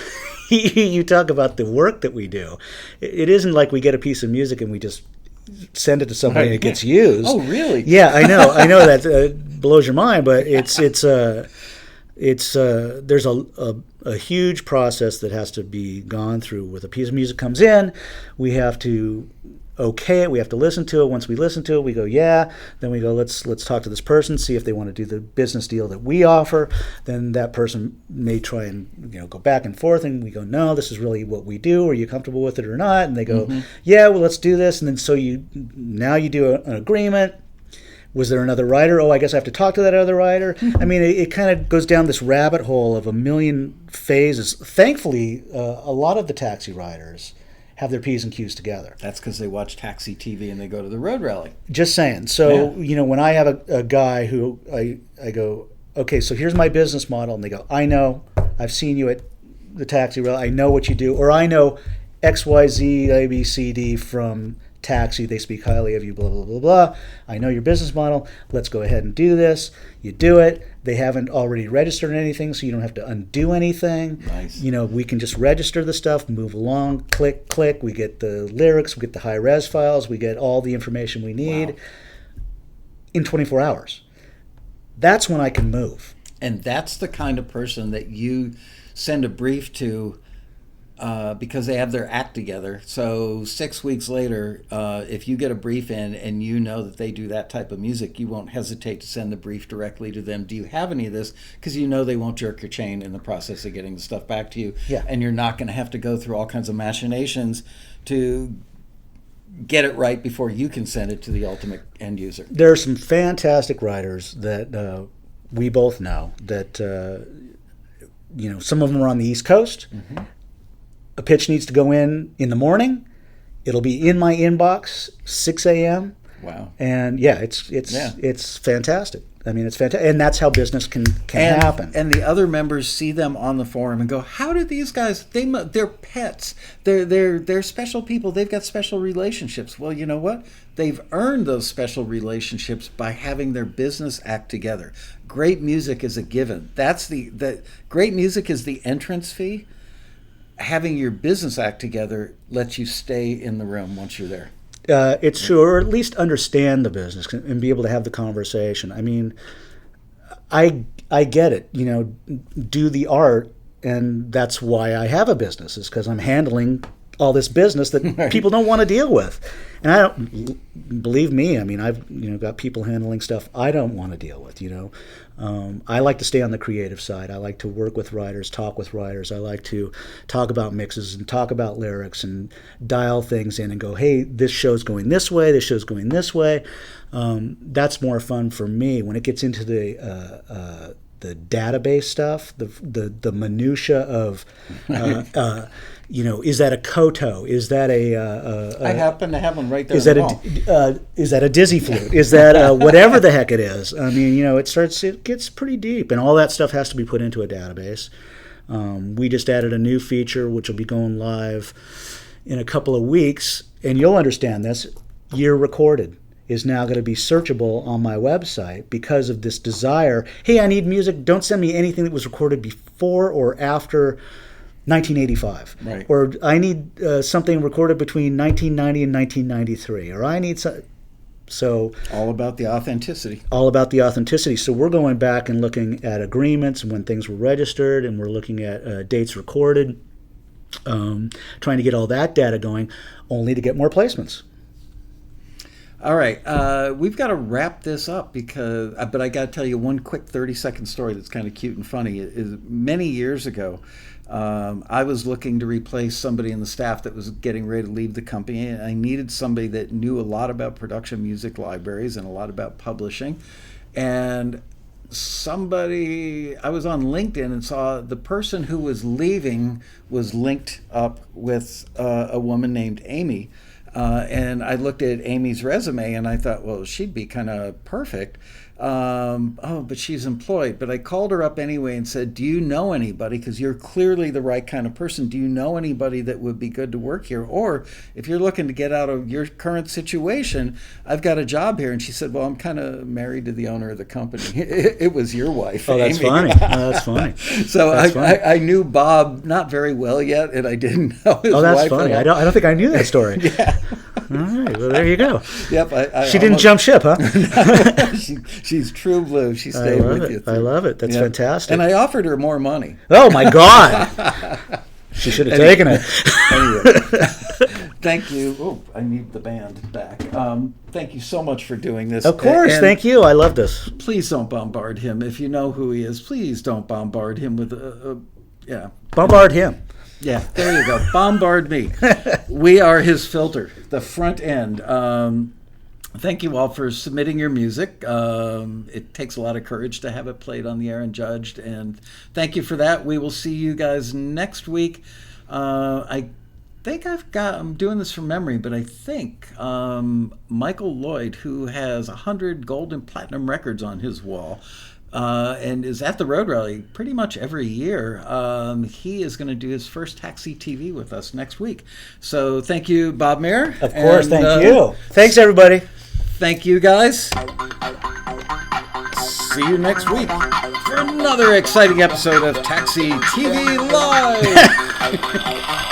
You talk about the work that we do. It isn't like we get a piece of music and we just send it to somebody and it gets used. Oh, really? Yeah, I know that blows your mind, but there's a huge process that has to be gone through. With a piece of music comes in, we have to okay it, we have to listen to it. Once we listen to it, we go, yeah. Then we go, let's talk to this person, see if they want to do the business deal that we offer. Then that person may try and go back and forth, and we go, no, this is really what we do. Are you comfortable with it or not? And they go, yeah, well, let's do this. And then so now you do an agreement. Was there another writer? Oh, I guess I have to talk to that other writer. I mean, it kind of goes down this rabbit hole of a million phases. Thankfully, a lot of the taxi riders have their P's and Q's together. That's because they watch Taxi TV and they go to the road rally. Just saying. So, when I have a guy who I go, okay, so here's my business model, and they go, I know, I've seen you at the taxi rail. I know what you do, or I know XYZ ABCD from Taxi. They speak highly of you. Blah blah blah blah. I know your business model. Let's go ahead and do this. You do it. They haven't already registered anything, so you don't have to undo anything. Nice. We can just register the stuff, move along, click, click. We get the lyrics, we get the high-res files, we get all the information we need in 24 hours. That's when I can move. And that's the kind of person that you send a brief to because they have their act together. So 6 weeks later, if you get a brief in and you know that they do that type of music, you won't hesitate to send the brief directly to them. Do you have any of this? Because you know they won't jerk your chain in the process of getting the stuff back to you. Yeah. And you're not going to have to go through all kinds of machinations to get it right before you can send it to the ultimate end user. There are some fantastic writers that we both know that, some of them are on the East Coast. Mm-hmm. A pitch needs to go in the morning. It'll be in my inbox 6 a.m. Wow. And it's fantastic. I mean, it's fantastic, and that's how business can happen. And the other members see them on the forum and go, "How did these guys? They're pets. They're special people. They've got special relationships." Well, you know what? They've earned those special relationships by having their business act together. Great music is a given. That's the great music is the entrance fee. Having your business act together lets you stay in the room once you're there. It's true, or at least understand the business and be able to have the conversation. I mean, I get it. Do the art, and that's why I have a business, is because I'm handling all this business that people don't want to deal with. And I don't, believe me, I mean, I've got people handling stuff I don't want to deal with. I like to stay on the creative side. I like to work with writers, talk with writers. I like to talk about mixes and talk about lyrics and dial things in and go, hey, this show's going this way, this show's going this way. That's more fun for me. When it gets into the database stuff, the minutia of, is that a koto? Is that I happen to have one right there. Is that a dizzy flute? Is that whatever the heck it is? I mean, it gets pretty deep, and all that stuff has to be put into a database. We just added a new feature, which will be going live in a couple of weeks, and you'll understand this. Year recorded is now going to be searchable on my website because of this desire. Hey, I need music. Don't send me anything that was recorded before or after 1985. Right. Or I need something recorded between 1990 and 1993. Or I need so all about the authenticity. All about the authenticity. So we're going back and looking at agreements and when things were registered, and we're looking at dates recorded, trying to get all that data going, only to get more placements. All right, we've got to wrap this up but I got to tell you one quick 30-second story that's kind of cute and funny. Is many years ago, I was looking to replace somebody in the staff that was getting ready to leave the company, and I needed somebody that knew a lot about production music libraries and a lot about publishing. And I was on LinkedIn and saw the person who was leaving was linked up with a woman named Amy. And I looked at Amy's resume and I thought, well, she'd be kind of perfect. But she's employed. But I called her up anyway and said, do you know anybody? Because you're clearly the right kind of person. Do you know anybody that would be good to work here? Or if you're looking to get out of your current situation, I've got a job here. And she said, well, I'm kind of married to the owner of the company. It was your wife, Oh, that's Amy. funny. Oh, that's funny. So I knew Bob not very well yet, and I didn't know his wife. Oh, that's at funny. all. I don't think I knew that story. Yeah. All right. Well, there you go. Yep. She didn't jump ship, huh? She's true blue. She stayed with you. I love it. That's fantastic. And I offered her more money. Oh my God! She should have taken it. Anyway, thank you. Oh, I need the band back. Thank you so much for doing this. Of course, And thank you. I love this. Please don't bombard him. If you know who he is, please don't bombard him with Bombard him. Yeah, there you go. Bombard me. We are his filter, the front end. Thank you all for submitting your music. It takes a lot of courage to have it played on the air and judged. And thank you for that. We will see you guys next week. I think I'm doing this from memory, but I think Michael Lloyd, who has 100 gold and platinum records on his wall, and is at the Road Rally pretty much every year. He is going to do his first Taxi TV with us next week. So thank you, Bob Mair. Of course, And, thank you. Thanks, everybody. Thank you, guys. See you next week for another exciting episode of Taxi TV Live.